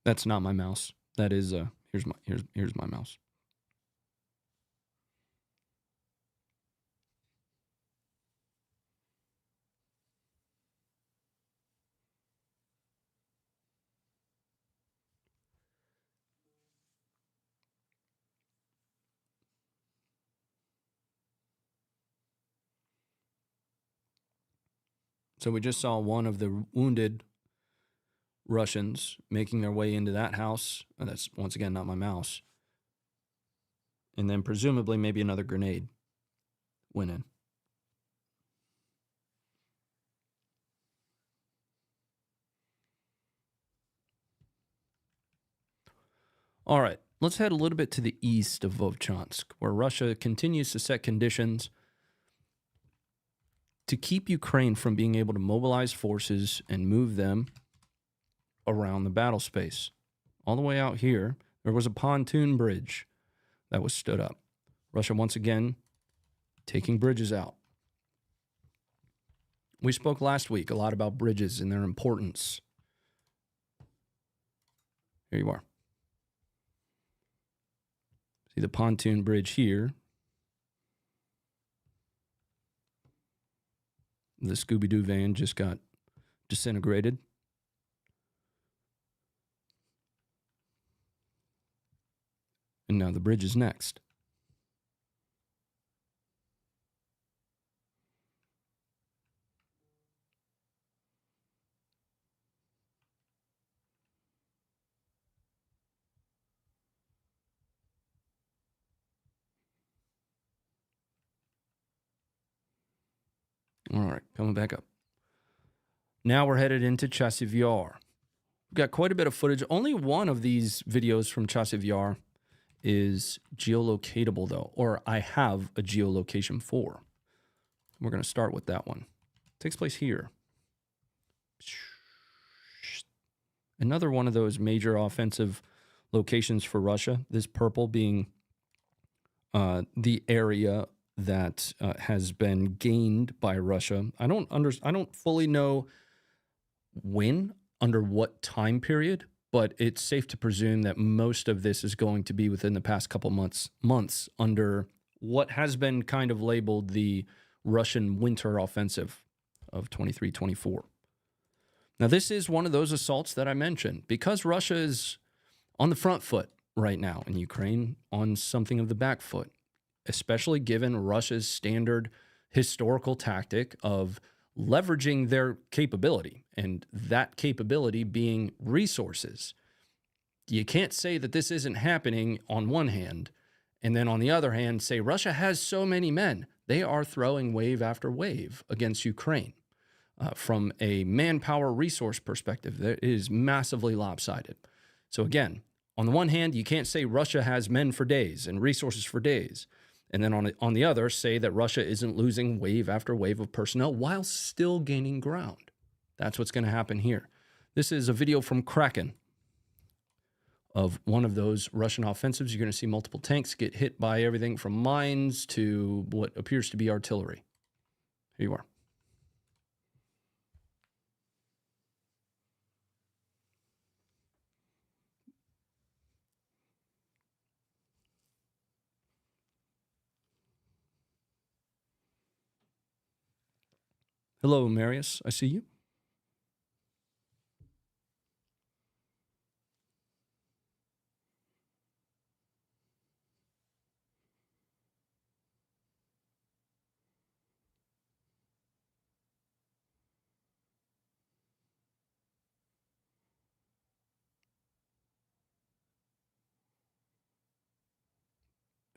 That's not my mouse. That is here's my mouse. So we just saw one of the wounded Russians making their way into that house. And that's, once again, not my mouse. And then presumably maybe another grenade went in. All right, let's head a little bit to the east of Vovchansk, where Russia continues to set conditions to keep Ukraine from being able to mobilize forces and move them around the battle space. All the way out here, there was a pontoon bridge that was stood up. Russia, once again, taking bridges out. We spoke last week a lot about bridges and their importance. Here you are. See the pontoon bridge here. The Scooby-Doo van just got disintegrated. And now the bridge is next. All right, coming back up. Now we're headed into Chasiv Yar. We've got quite a bit of footage. Only one of these videos from Chasiv Yar is geolocatable, though, or I have a geolocation for. We're going to start with that one. It takes place here. Another one of those major offensive locations for Russia, this purple being the area that has been gained by Russia. I don't fully know when under what time period, but it's safe to presume that most of this is going to be within the past couple months under what has been kind of labeled the Russian winter offensive of 23-24. Now, this is one of those assaults that I mentioned because Russia is on the front foot right now and Ukraine on something of the back foot, especially given Russia's standard historical tactic of leveraging their capability, and that capability being resources. You can't say that this isn't happening on one hand, and then on the other hand, say Russia has so many men. They are throwing wave after wave against Ukraine. From a manpower resource perspective, that is massively lopsided. So again, on the one hand, you can't say Russia has men for days and resources for days. And then on the other, say that Russia isn't losing wave after wave of personnel while still gaining ground. That's what's going to happen here. This is a video from Kraken of one of those Russian offensives. You're going to see multiple tanks get hit by everything from mines to what appears to be artillery. Here you are. Hello, Marius. I see you.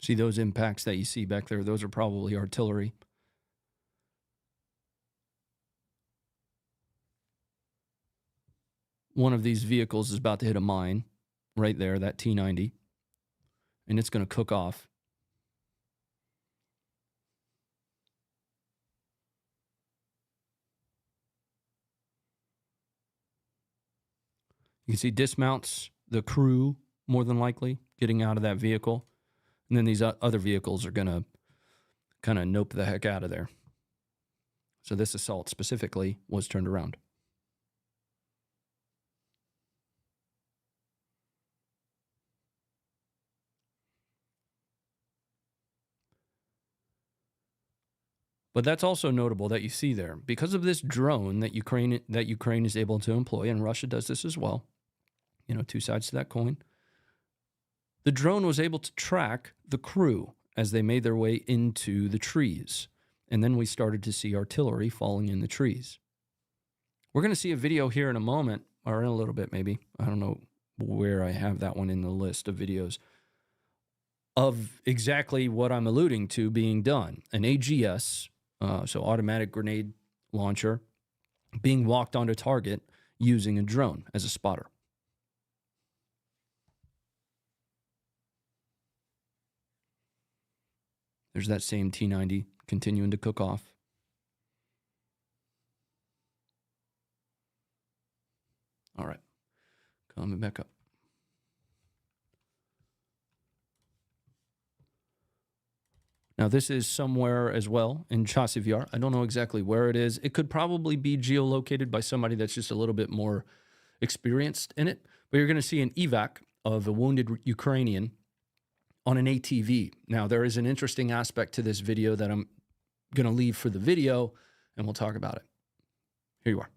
See those impacts that you see back there? Those are probably artillery. One of these vehicles is about to hit a mine right there, that T-90, and it's going to cook off. You can see dismounts, the crew, more than likely, getting out of that vehicle. And then these other vehicles are going to kind of nope the heck out of there. So this assault specifically was turned around. But that's also notable that you see there. Because of this drone that Ukraine is able to employ, and Russia does this as well, you know, two sides to that coin, the drone was able to track the crew as they made their way into the trees. And then we started to see artillery falling in the trees. We're going to see a video here in a moment, or in a little bit maybe. I don't know where I have that one in the list of videos, of exactly what I'm alluding to being done. An AGS, so automatic grenade launcher, being walked onto target using a drone as a spotter. There's that same T-90 continuing to cook off. All right, coming back up. Now, this is somewhere as well in Chasiv Yar. I don't know exactly where it is. It could probably be geolocated by somebody that's just a little bit more experienced in it. But you're going to see an evac of a wounded Ukrainian on an ATV. Now, there is an interesting aspect to this video that I'm going to leave for the video, and we'll talk about it. Here you are.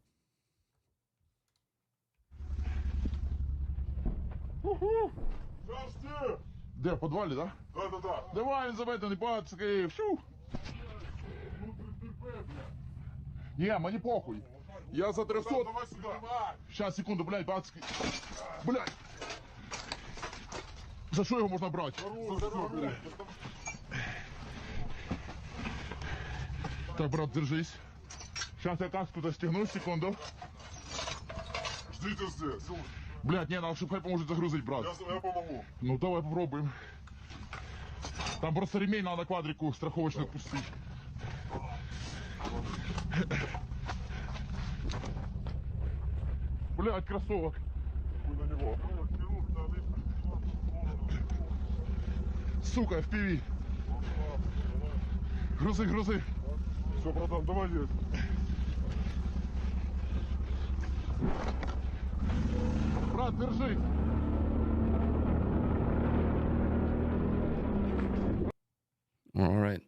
Где, в подвале, да? Да. Давай, не забудь, не бачиш, фу. Не, мені похуй. Я за 300. Давай сюда. Сейчас, секунду, блядь, бацки. Блядь. За що його можна брати? Так, брат, держись. Сейчас я каску достигну, секунду. Ждите здесь. Блядь, не, надо, чтобы хай поможет загрузить, брат. Я помогу. Ну, давай попробуем. Там просто ремень надо на квадрику страховочную пустить. Блядь, кроссовок. На него. Сука, FPV. Грузи, грузи. Все, братан, давай есть. Брат, держись! All right.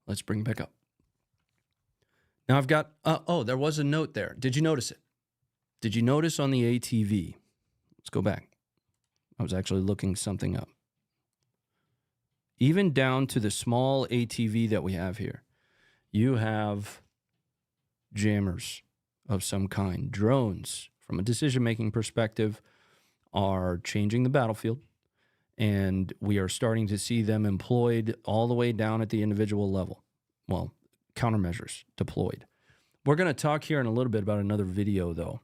Let's bring it back up. Now I've got, oh, there was a note there. Did you notice it? Did you notice on the ATV? Let's go back. I was actually looking something up. Even down to the small ATV that we have here, you have jammers of some kind. Drones, from a decision-making perspective, are changing the battlefield, and we are starting to see them employed all the way down at the individual level. Well, countermeasures deployed. We're going to talk here in a little bit about another video, though.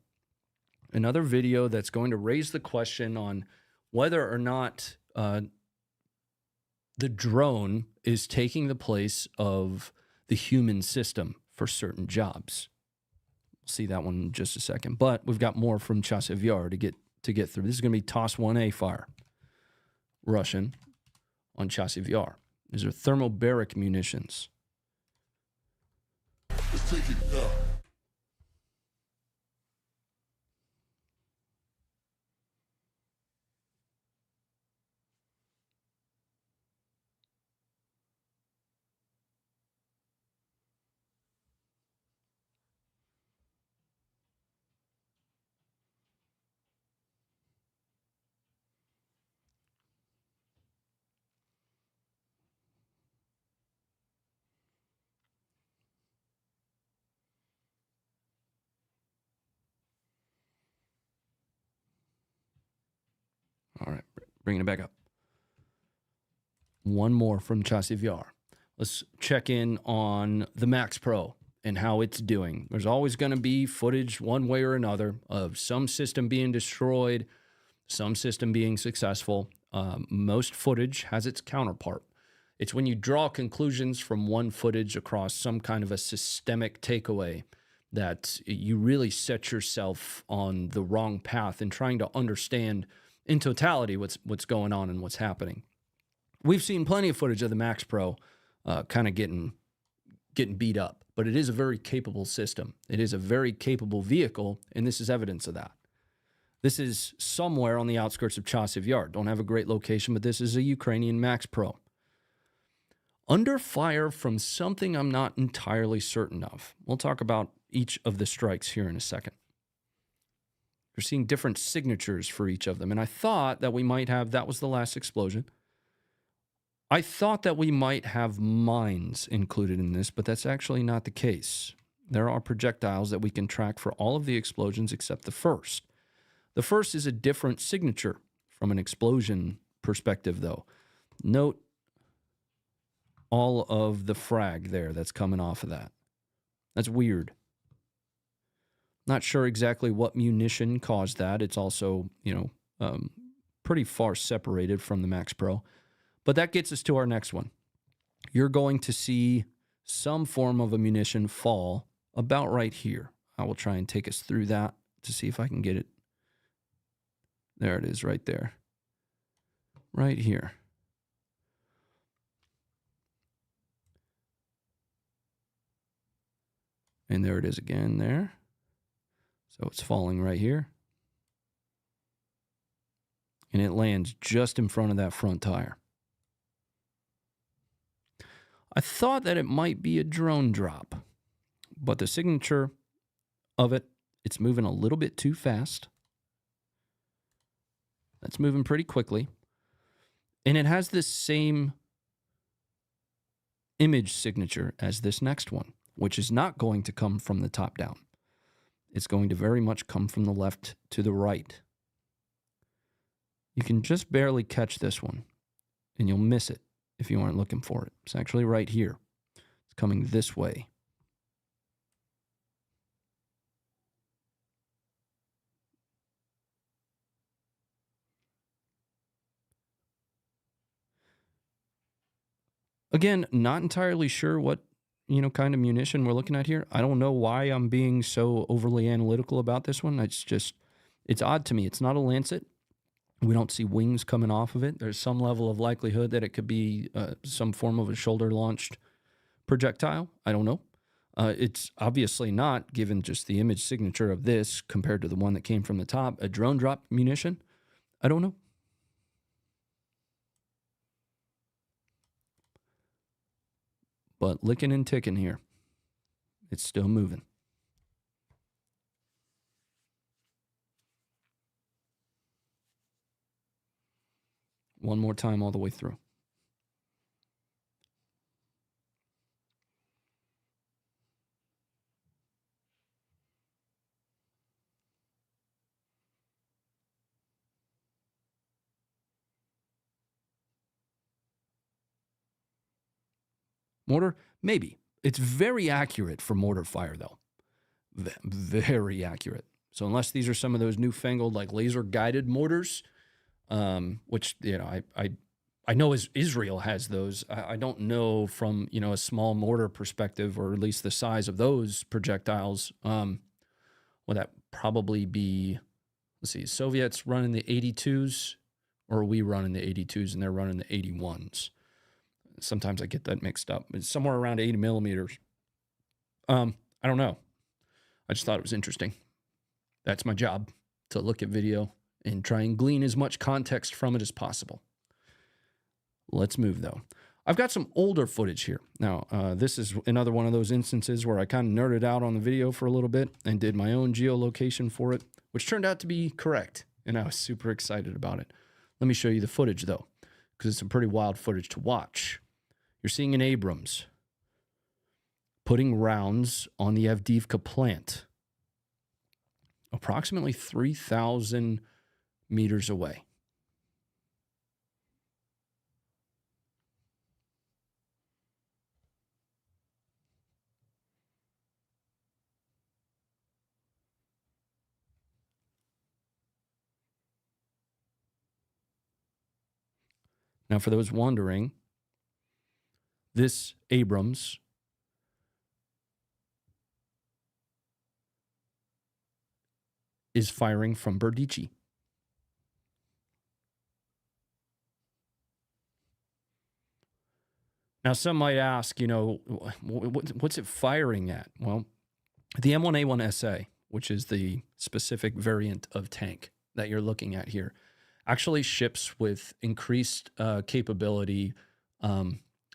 Another video that's going to raise the question on whether or not the drone is taking the place of the human system for certain jobs. We'll see that one in just a second. But we've got more from Chasiv Yar to get through. This is going to be TOS 1A fire. Russian on Chasiv Yar. These are thermobaric munitions. Let's take it down. All right, bringing it back up. One more from Chasiv Yar. Let's check in on the Max Pro and how it's doing. There's always going to be footage one way or another of some system being destroyed, some system being successful. Most footage has its counterpart. It's when you draw conclusions from one footage across some kind of a systemic takeaway that you really set yourself on the wrong path in trying to understand in totality what's going on and what's happening. We've seen plenty of footage of the Max Pro kind of getting beat up, but it is a very capable system. It is a very capable vehicle, and this is evidence of that. This is somewhere on the outskirts of Chasiv Yar. Don't have a great location, but this is a Ukrainian Max Pro. Under fire from something I'm not entirely certain of. We'll talk about each of the strikes here in a second. You're seeing different signatures for each of them. And I thought that we might have, that was the last explosion. I thought that we might have mines included in this, but that's actually not the case. There are projectiles that we can track for all of the explosions except the first. The first is a different signature from an explosion perspective, though. Note all of the frag there that's coming off of that. That's weird. Not sure exactly what munition caused that. It's also, pretty far separated from the Max Pro. But that gets us to our next one. You're going to see some form of a munition fall about right here. I will try and take us through that to see if I can get it. There it is right there. Right here. And there it is again there. So it's falling right here. And it lands just in front of that front tire. I thought that it might be a drone drop, but the signature of it, it's moving a little bit too fast. That's moving pretty quickly. And it has this same image signature as this next one, which is not going to come from the top down. It's going to very much come from the left to the right. You can just barely catch this one, and you'll miss it if you aren't looking for it. It's actually right here. It's coming this way. Again, not entirely sure what kind of munition we're looking at here. I don't know why I'm being so overly analytical about this one. It's odd to me. It's not a Lancet. We don't see wings coming off of it. There's some level of likelihood that it could be some form of a shoulder-launched projectile. I don't know. It's obviously not, given just the image signature of this compared to the one that came from the top, a drone drop munition. I don't know. But licking and ticking here. It's still moving. One more time all the way through. Mortar? Maybe. It's very accurate for mortar fire, though. Very accurate. So unless these are some of those newfangled, like laser-guided mortars, which, you know, I know Israel has those. I don't know from, you know, a small mortar perspective, or at least the size of those projectiles. Would that probably be, let's see, Soviets running the 82s, or are we running the 82s and they're running the 81s? Sometimes I get that mixed up. It's somewhere around 80 millimeters. I don't know. I just thought it was interesting. That's my job, to look at video and try and glean as much context from it as possible. Let's move, though. I've got some older footage here. Now, this is another one of those instances where I kind of nerded out on the video for a little bit and did my own geolocation for it, which turned out to be correct, and I was super excited about it. Let me show you the footage, though, because it's some pretty wild footage to watch. You're seeing an Abrams putting rounds on the Avdiivka plant, approximately 3,000 meters away. Now, for those wondering, this Abrams is firing from Berdichi. Now, some might ask, you know, what's it firing at? Well, the M1A1 SA, which is the specific variant of tank that you're looking at here, actually ships with increased capability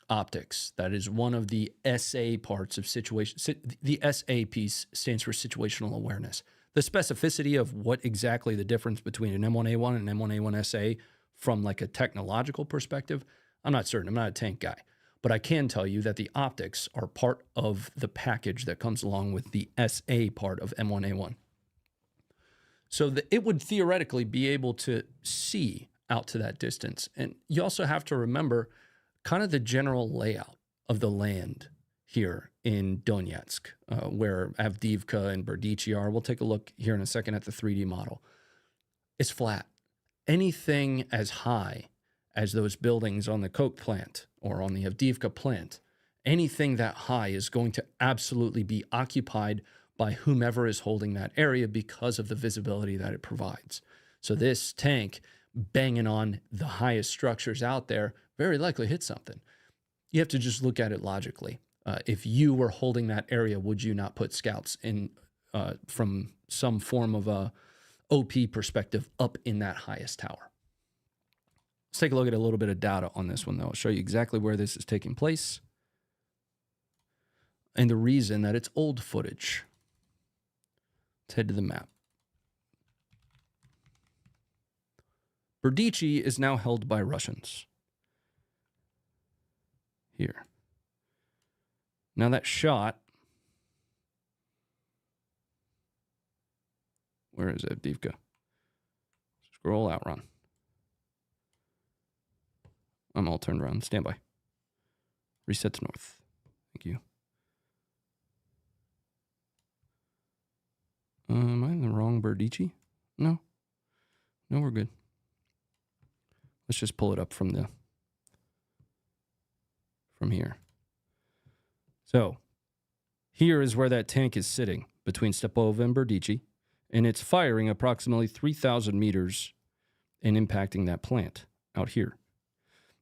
optics. That is one of the SA parts of situation. The SA piece stands for situational awareness. The specificity of what exactly the difference between an M1A1 and an M1A1 SA from like a technological perspective, I'm not certain. I'm not a tank guy. But I can tell you that the optics are part of the package that comes along with the SA part of M1A1. So it would theoretically be able to see out to that distance. And you also have to remember kind of the general layout of the land here in Donetsk, where Avdiivka and Berdichi are. We'll take a look here in a second at the 3D model. It's flat. Anything as high as those buildings on the coke plant or on the Avdiivka plant, anything that high is going to absolutely be occupied by whomever is holding that area because of the visibility that it provides. So this tank banging on the highest structures out there very likely hit something. You have to just look at it logically. If you were holding that area, would you not put scouts in from some form of a OP perspective up in that highest tower? Let's take a look at a little bit of data on this one, though. I'll show you exactly where this is taking place and the reason that it's old footage. Let's head to the map. Berdichi is now held by Russians. Here. Now that shot, where is Avdiivka? Scroll out, Ron. I'm all turned around. Stand by. Reset to north. Thank you. Am I in the wrong Berdichi? No. No, we're good. Let's just pull it up from here. So, here is where that tank is sitting between Stepova and Berdichi, and it's firing approximately 3,000 meters and impacting that plant out here.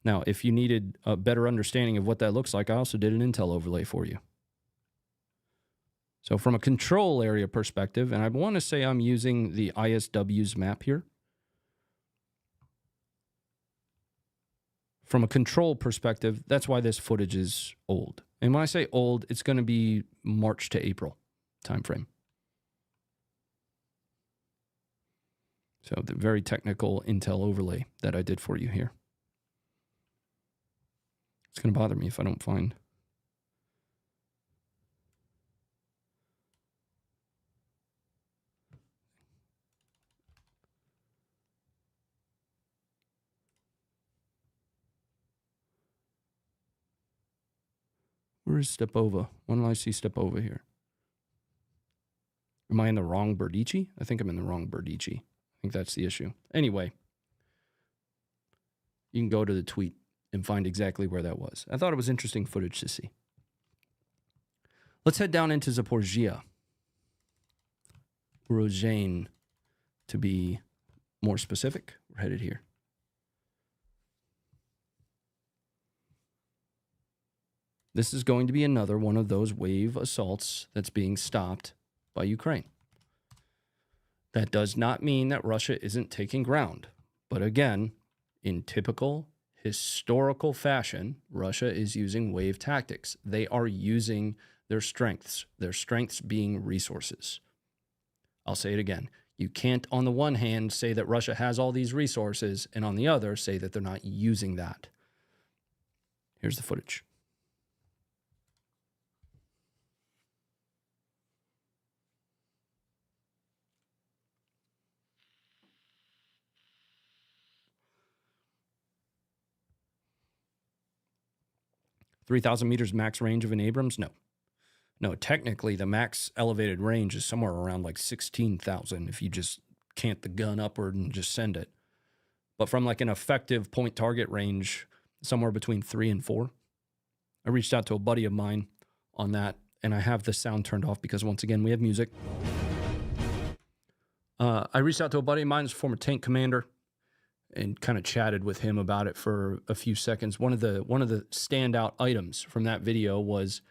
Now, if you needed a better understanding of what that looks like, I also did an intel overlay for you. So from a control area perspective, and I want to say I'm using the ISW's map here. From a control perspective, that's why this footage is old. And when I say old, it's going to be March to April timeframe. So the very technical intel overlay that I did for you here. It's going to bother me if I don't find. Where is Stepova? When do I see Stepova here? Am I in the wrong Berdici? I think I'm in the wrong Berdici. I think that's the issue. Anyway, you can go to the tweet and find exactly where that was. I thought it was interesting footage to see. Let's head down into Zaporizhia. Urozhain, to be more specific. We're headed here. This is going to be another one of those wave assaults that's being stopped by Ukraine. That does not mean that Russia isn't taking ground. But again, in typical historical fashion, Russia is using wave tactics. They are using their strengths being resources. I'll say it again. You can't, on the one hand, say that Russia has all these resources, and on the other, say that they're not using that. Here's the footage. 3,000 meters max range of an Abrams? No. No, technically, the max elevated range is somewhere around like 16,000 if you just cant the gun upward and just send it. But from like an effective point target range, somewhere between 3 and 4. I reached out to a buddy of mine on that, and I have the sound turned off because, once again, we have music. I reached out to a buddy of mine, who's a former tank commander, and kind of chatted with him about it for a few seconds. One of the standout items from that video was,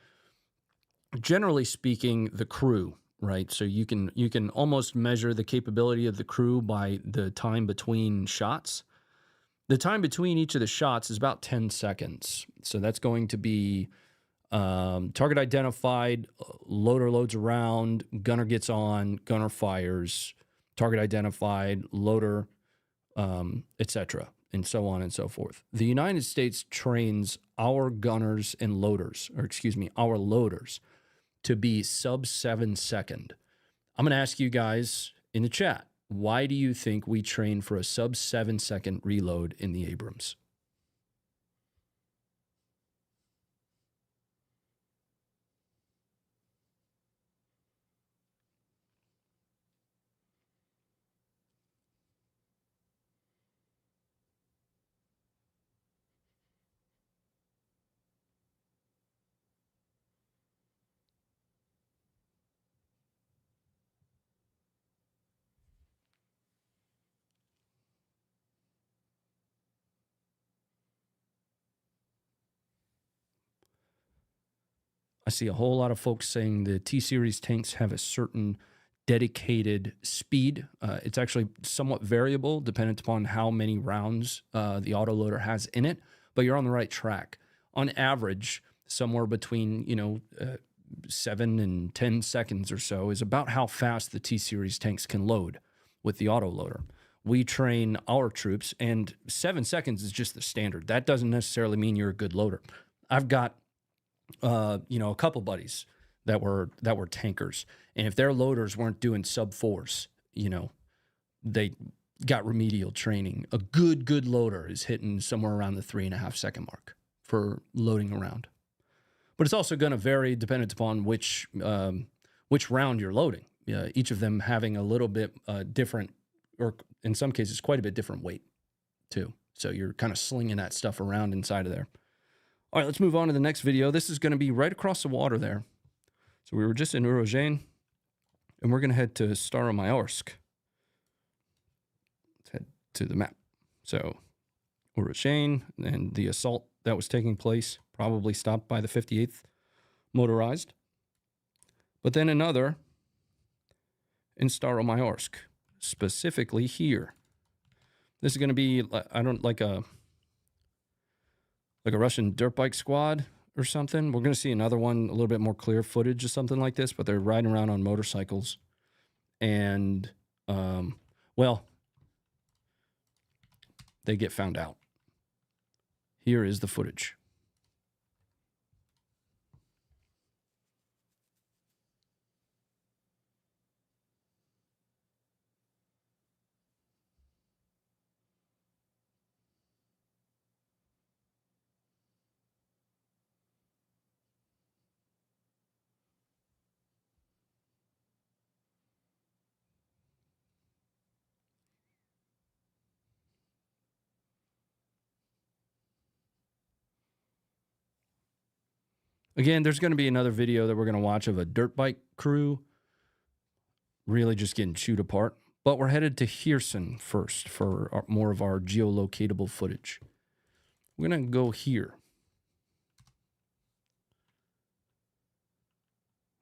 generally speaking, the crew, right? So you can almost measure the capability of the crew by the time between shots. The time between each of the shots is about 10 seconds. So that's going to be target identified, loader loads around, gunner gets on, gunner fires, target identified, loader, etc., and so on and so forth. The United States trains our gunners and loaders, or excuse me, our loaders, to be sub 7 second. I'm going to ask you guys in the chat, why do you think we train for a sub 7 second reload in the Abrams? I see a whole lot of folks saying the T-Series tanks have a certain dedicated speed. It's actually somewhat variable dependent upon how many rounds the autoloader has in it, but you're on the right track. On average, somewhere between 7 and 10 seconds or so is about how fast the T-Series tanks can load with the autoloader. We train our troops, and 7 seconds is just the standard. That doesn't necessarily mean you're a good loader. I've got a couple buddies that were tankers, and if their loaders weren't doing sub 4s, they got remedial training. A good loader is hitting somewhere around the 3.5 second mark for loading around. But it's also going to vary dependent upon which round you're loading. Each of them having a little bit different, or in some cases quite a bit different weight too. So you're kind of slinging that stuff around inside of there. All right, let's move on to the next video. This is going to be right across the water there. So we were just in Urozhain, and we're going to head to Staromayorsk. Let's head to the map. So Urozhain and the assault that was taking place, probably stopped by the 58th Motorized. but then another in Staromayorsk, specifically here. This is going to be, I don't like a Russian dirt bike squad or something. We're going to see another one, a little bit more clear footage of something like this, but they're riding around on motorcycles. And, well, they get found out. Here is the footage. Again, there's going to be another video that we're going to watch of a dirt bike crew really just getting chewed apart. But we're headed to Herson first for more of our geolocatable footage. We're going to go here.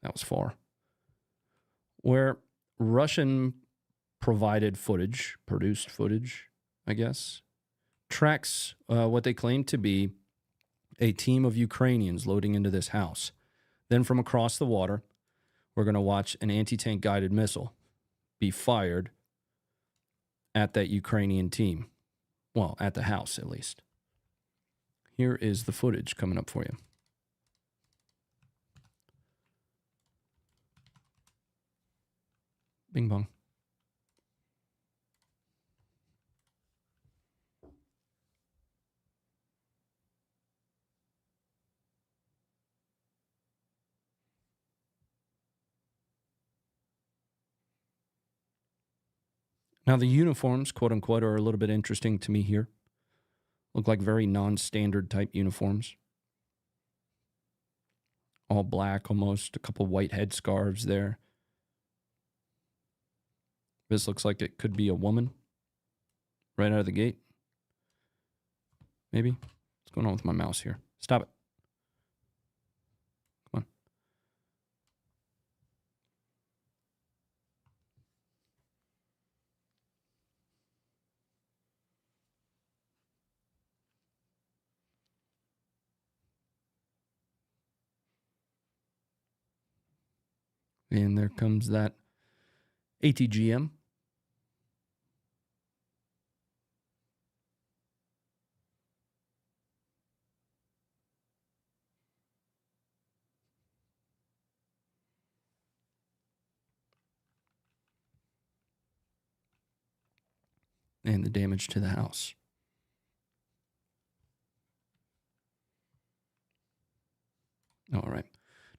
That was far. Where Russian provided footage, produced footage, I guess, tracks what they claim to be a team of Ukrainians loading into this house. Then from across the water, we're going to watch an anti-tank guided missile be fired at that Ukrainian team. Well, at the house, at least. Here is the footage coming up for you. Bing bong. Now, the uniforms, quote unquote, are a little bit interesting to me here. Look like very non-standard type uniforms. All black almost, a couple white headscarves there. This looks like it could be a woman right out of the gate. Maybe. What's going on with my mouse here? Stop it. Come on. And there comes that ATGM. And the damage to the house. All right.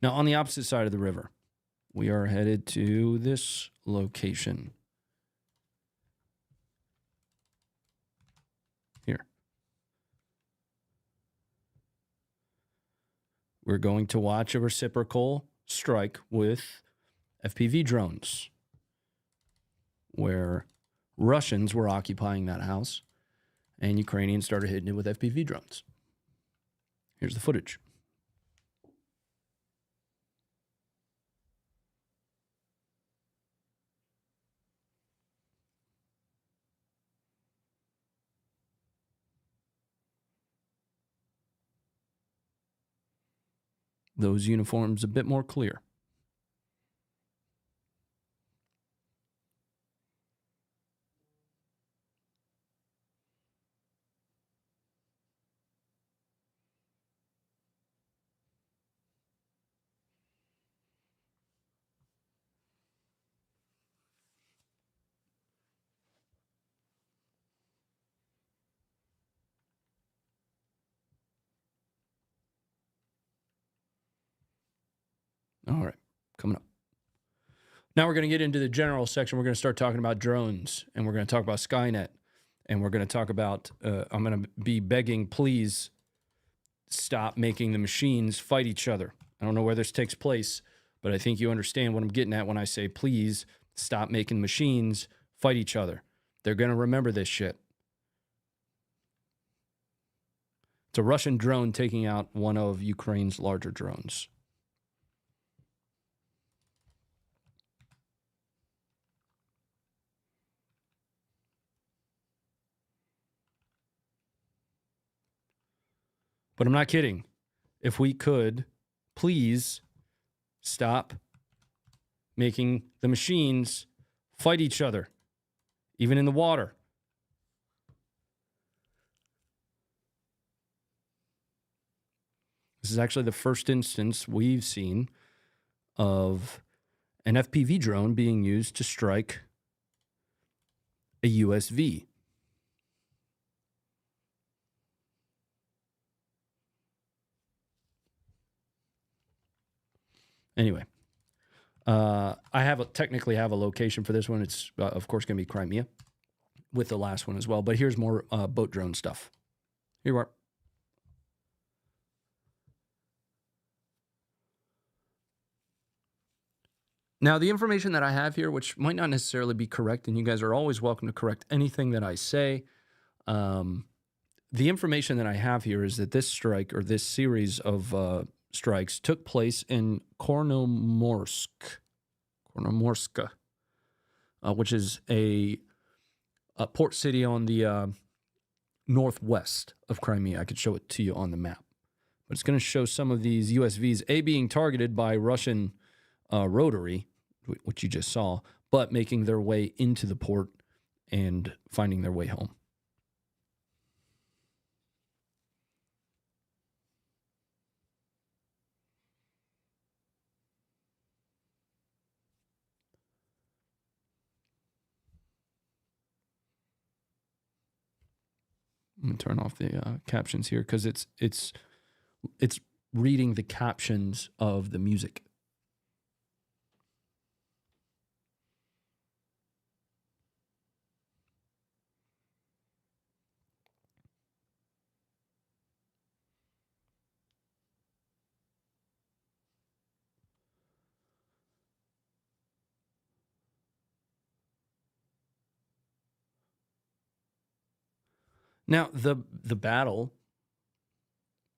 Now, on the opposite side of the river, we are headed to this location. Here. We're going to watch a reciprocal strike with FPV drones, where Russians were occupying that house and Ukrainians started hitting it with FPV drones. Here's the footage. Those uniforms a bit more clear. All right, coming up. Now we're going to get into the general section. We're going to start talking about drones, and we're going to talk about Skynet, and we're going to talk about, I'm going to be begging, please stop making the machines fight each other. I don't know where this takes place, but I think you understand what I'm getting at when I say, please stop making machines fight each other. They're going to remember this shit. It's a Russian drone taking out one of Ukraine's larger drones. But I'm not kidding. If we could, please stop making the machines fight each other, even in the water. This is actually the first instance we've seen of an FPV drone being used to strike a USV. Anyway, I technically have a location for this one. It's, of course, going to be Crimea with the last one as well. But here's more boat drone stuff. Here you are. Now, the information that I have here, which might not necessarily be correct, and you guys are always welcome to correct anything that I say. The information that I have here is that this strike, or this series of strikes, took place in Kornomorsk, which is a port city on the northwest of Crimea. I could show it to you on the map. But it's going to show some of these USVs, being targeted by Russian rotary, which you just saw, but making their way into the port and finding their way home. I'm going to turn off the captions here because it's reading the captions of the music. Now, the battle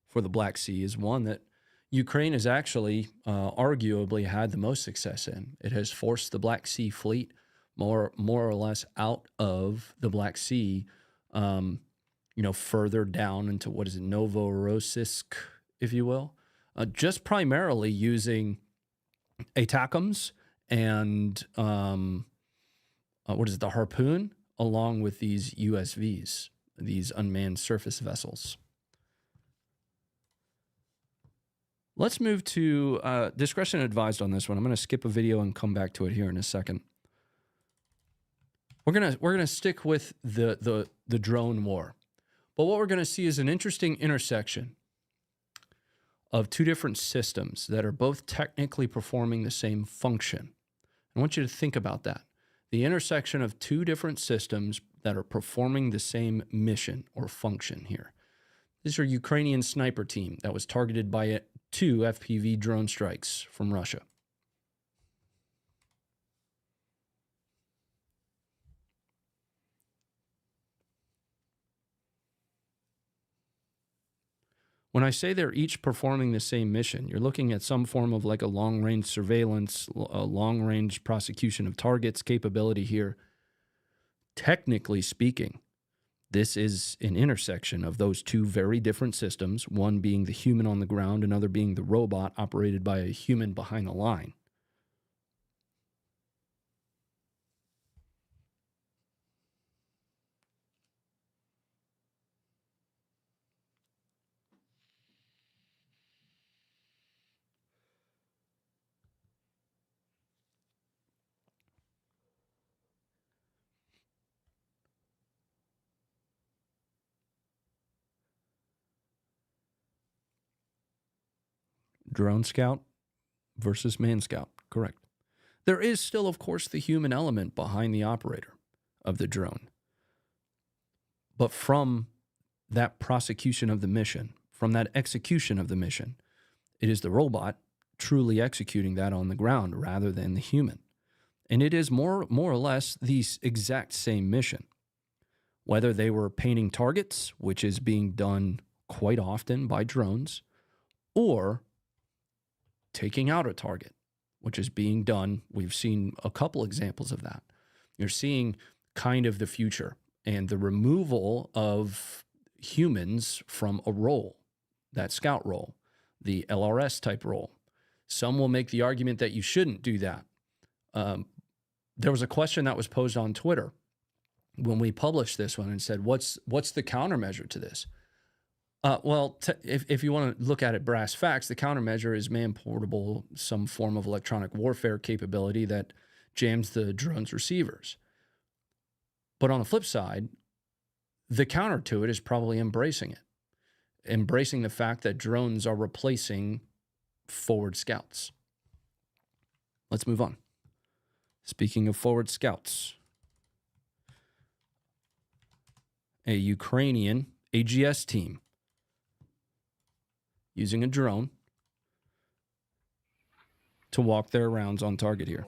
for the Black Sea is one that Ukraine has actually arguably had the most success in. It has forced the Black Sea fleet more or less out of the Black Sea, further down into, Novorossiysk, if you will, just primarily using ATACMS and the Harpoon, along with these USVs. These unmanned surface vessels. Let's move to discretion advised on this one. I'm going to skip a video and come back to it here in a second. We're gonna stick with the drone war, but what we're going to see is an interesting intersection of two different systems that are both technically performing the same function. I want you to think about that. The intersection of two different systems that are performing the same mission or function here. These are Ukrainian sniper team that was targeted by 2 FPV drone strikes from Russia. When I say they're each performing the same mission, you're looking at some form of like a long-range surveillance, a long-range prosecution of targets capability here. Technically speaking, this is an intersection of those two very different systems, one being the human on the ground, another being the robot operated by a human behind the line. Drone scout versus man scout, correct. There is still, of course, the human element behind the operator of the drone. But from that prosecution of the mission, from that execution of the mission, it is the robot truly executing that on the ground rather than the human. And it is more or less the exact same mission. Whether they were painting targets, which is being done quite often by drones, or taking out a target, which is being done. We've seen a couple examples of that. You're seeing kind of the future and the removal of humans from a role. that scout role, the LRS type role. Some will make the argument that you shouldn't do that. There was a question that was posed on Twitter when we published this one and said, what's the countermeasure to this? Well, if you want to look at it brass facts, the countermeasure is man-portable, some form of electronic warfare capability that jams the drone's receivers. But on the flip side, the counter to it is probably embracing it, embracing the fact that drones are replacing forward scouts. Let's move on. Speaking of forward scouts, a Ukrainian AGS team using a drone to walk their rounds on target here.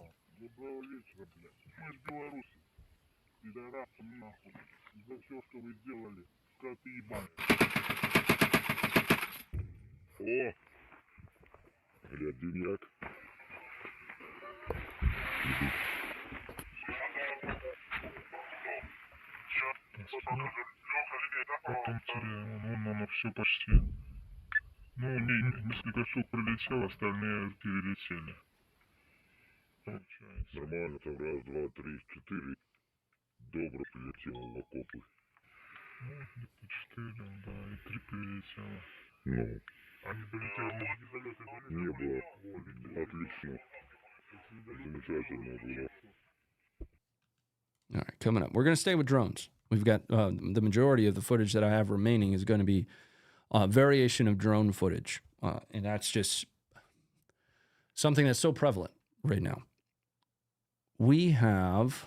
Потом теряем, оно все почти. Ну, несколько штук прилетело, остальные перелетели. Получается. Нормально, там раз, два, три, четыре. Добро прилетело в окопы. Ну, где-то 4, да, и 3 прилетело. Ну. Они долетели, не было. Отлично. Замечательно было. All right, coming up. We're going to stay with drones. We've got the majority of the footage that I have remaining is going to be variation of drone footage. And that's just something that's so prevalent right now. We have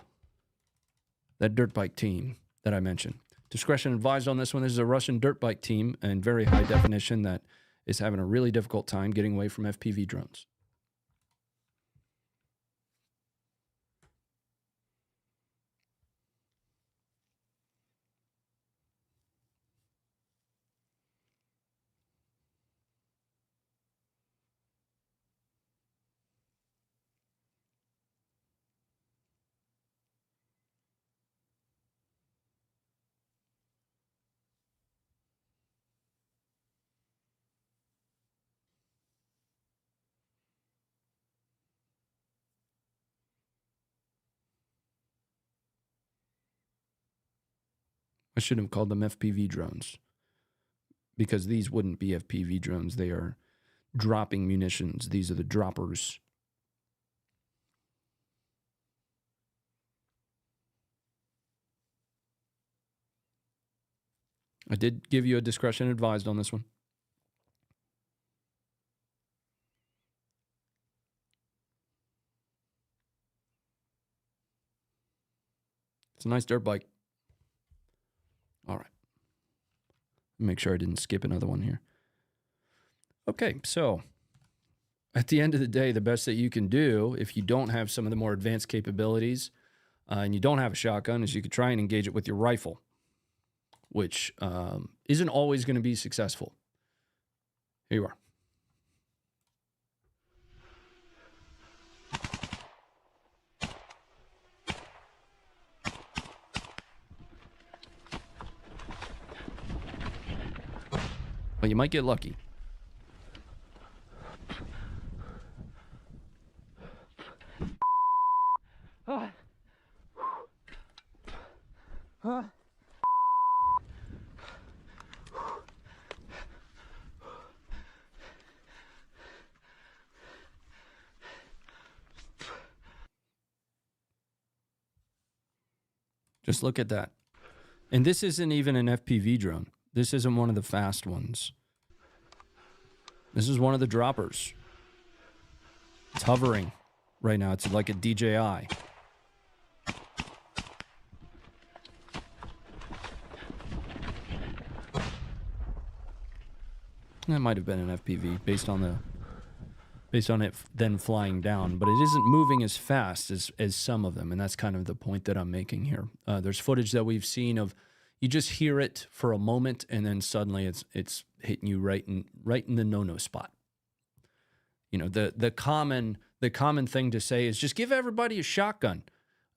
that dirt bike team that I mentioned. Discretion advised on this one. This is a Russian dirt bike team and very high definition that is having a really difficult time getting away from FPV drones. I shouldn't have called them FPV drones because these wouldn't be FPV drones. They are dropping munitions. These are the droppers. I did give you a discretion advised on this one. It's a nice dirt bike. All right. Make sure I didn't skip another one here. Okay, so at the end of the day, the best that you can do if you don't have some of the more advanced capabilities and you don't have a shotgun is you could try and engage it with your rifle, which isn't always going to be successful. Here you are. Well, you might get lucky. Just look at that. And this isn't even an FPV drone. This isn't one of the fast ones. This is one of the droppers. It's hovering right now. It's like a DJI. That might have been an FPV based on it then flying down, but it isn't moving as fast as some of them, and that's kind of the point that I'm making here. There's footage that we've seen of you just hear it for a moment, and then suddenly it's hitting you right in the no-no spot. You know, the common thing to say is just give everybody a shotgun.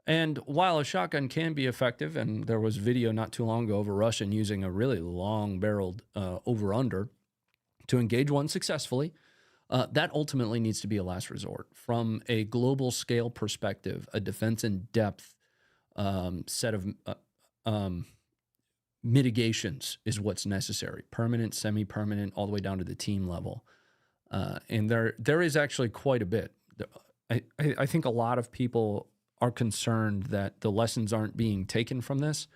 And while a shotgun can be effective, and there was video not too long ago of a Russian using a really long-barreled over-under to engage one successfully, that ultimately needs to be a last resort. From a global scale perspective, a defense in depth set of mitigations is what's necessary. Permanent, semi-permanent, all the way down to the team level. And there is actually quite a bit. I think a lot of people are concerned that the lessons aren't being taken from this.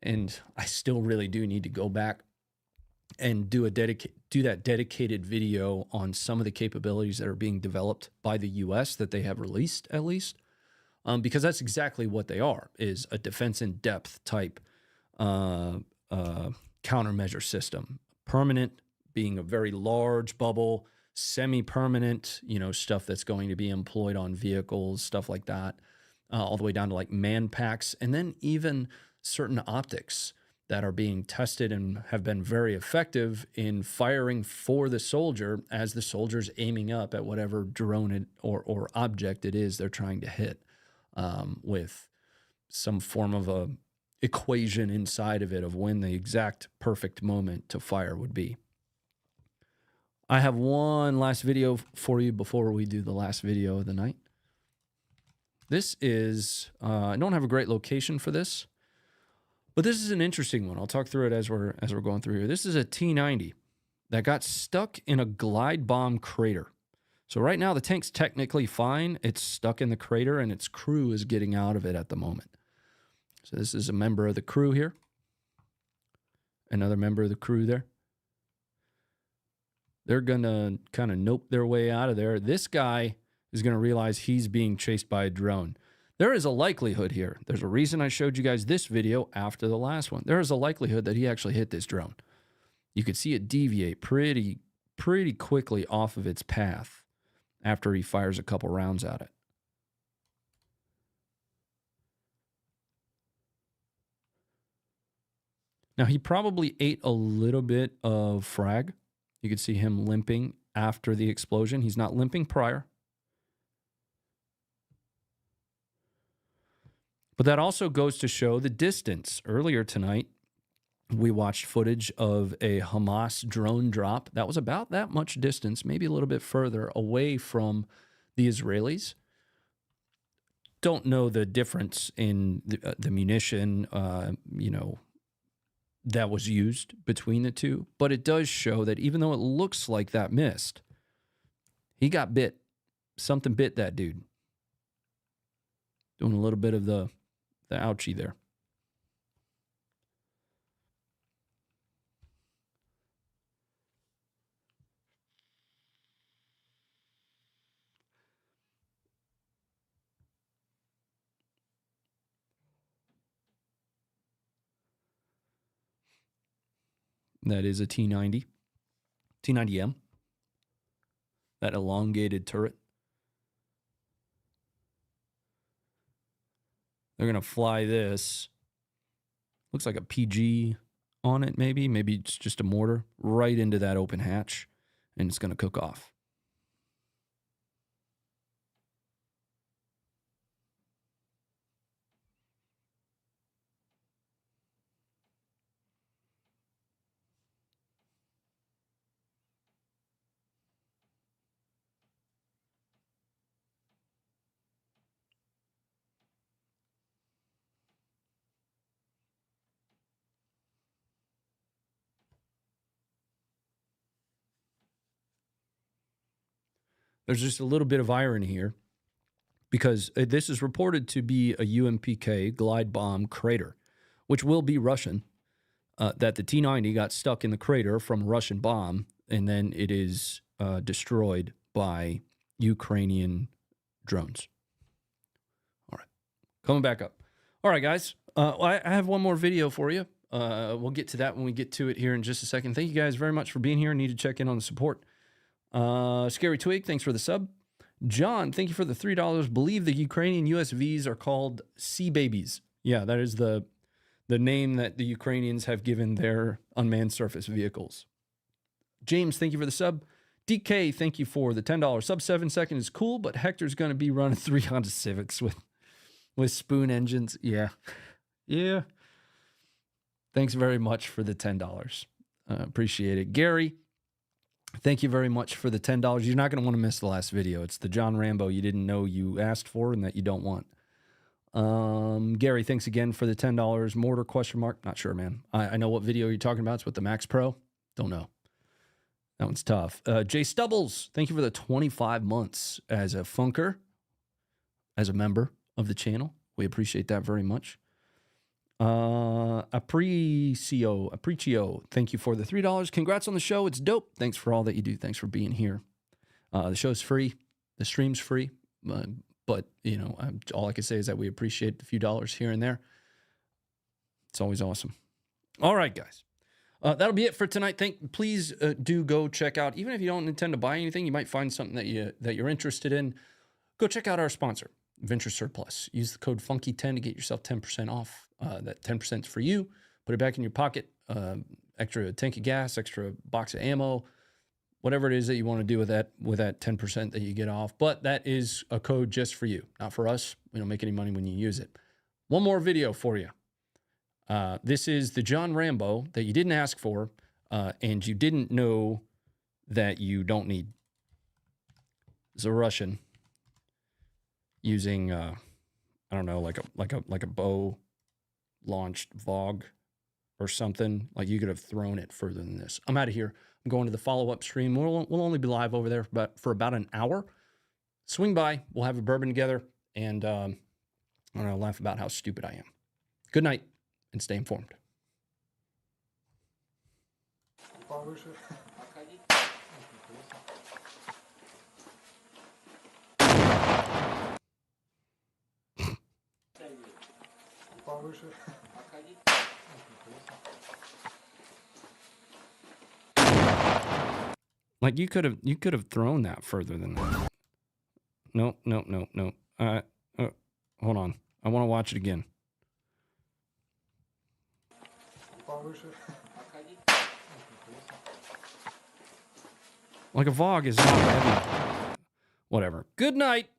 And I still really do need to go back and do that dedicated video on some of the capabilities that are being developed by the U.S. that they have released, at least, because that's exactly what they are, is a defense in depth type countermeasure system. Permanent being a very large bubble, semi-permanent, stuff that's going to be employed on vehicles, stuff like that, all the way down to like man packs, and then even certain optics that are being tested and have been very effective in firing for the soldier as the soldier's aiming up at whatever drone or object it is they're trying to hit, with some form of a equation inside of it of when the exact perfect moment to fire would be. I have one last video for you before we do the last video of the night. This is, I don't have a great location for this, but this is an interesting one. I'll talk through it as we're going through here. This is a T-90 that got stuck in a glide bomb crater. So right now the tank's technically fine. It's stuck in the crater and its crew is getting out of it at the moment. So this is a member of the crew here. Another member of the crew there. They're going to kind of nope their way out of there. This guy is going to realize he's being chased by a drone. There is a likelihood here. There's a reason I showed you guys this video after the last one. There is a likelihood that he actually hit this drone. You could see it deviate pretty quickly off of its path after he fires a couple rounds at it. Now, he probably ate a little bit of frag. You could see him limping after the explosion. He's not limping prior. But that also goes to show the distance. Earlier tonight, we watched footage of a Hamas drone drop. That was about that much distance, maybe a little bit further away from the Israelis. Don't know the difference in the munition, that was used between the two, but it does show that even though it looks like that missed, he got bit. Something bit that dude. Doing a little bit of the ouchie there. That is a T-90, T-90M, that elongated turret. They're going to fly this, looks like a PG on it maybe it's just a mortar, right into that open hatch, and it's going to cook off. There's just a little bit of irony here because this is reported to be a UMPK glide bomb crater, which will be Russian, that the T-90 got stuck in the crater from a Russian bomb, and then it is destroyed by Ukrainian drones. All right, coming back up. All right, guys, I have one more video for you. We'll get to that when we get to it here in just a second. Thank you guys very much for being here. I need to check in on the support. Scary Twig, thanks for the sub. John, thank you for the $3. Believe the Ukrainian USVs are called Sea Babies. Yeah, that is the name that the Ukrainians have given their unmanned surface vehicles. James, thank you for the sub. DK, thank you for the $10. Sub 7 second is cool, but Hector's going to be running 3 Honda Civics with spoon engines. Yeah. Yeah. Thanks very much for the $10. Appreciate it. Gary, Thank you very much for the $10. You're not going to want to miss the last video. It's the John Rambo you didn't know you asked for and that you don't want. Gary, thanks again for the $10. Mortar question mark? Not sure, man. I know what video you're talking about. It's with the Max Pro. Don't know. That one's tough. Jay Stubbles, thank you for the 25 months as a Funker, as a member of the channel. We appreciate that very much. Aprecio, thank you for the $3. Congrats on the show. It's dope. Thanks for all that you do. Thanks for being here. The show's free. The stream's free. But, you know, all I can say is that we appreciate a few dollars here and there. It's always awesome. All right, guys. That'll be it for tonight. Please do go check out, even if you don't intend to buy anything, you might find something that you're interested in. Go check out our sponsor, Venture Surplus. Use the code FUNKY10 to get yourself 10% off. That 10% is for you. Put it back in your pocket. Extra tank of gas, extra box of ammo, whatever it is that you want to do with that 10% that you get off. But that is a code just for you, not for us. We don't make any money when you use it. One more video for you. This is the John Rambo that you didn't ask for, and you didn't know that you don't need. It's a Russian using, I don't know, like a bow launched VOG or something. Like, you could have thrown it further than this. I'm out of here. I'm going to the follow-up stream. We'll only be live over there for about an hour. Swing by. We'll have a bourbon together, and I'm going to laugh about how stupid I am. Good night, and stay informed. Like, you could have thrown that further than that. No. Hold on. I want to watch it again. Like, a VOG is not heavy. Whatever. Good night.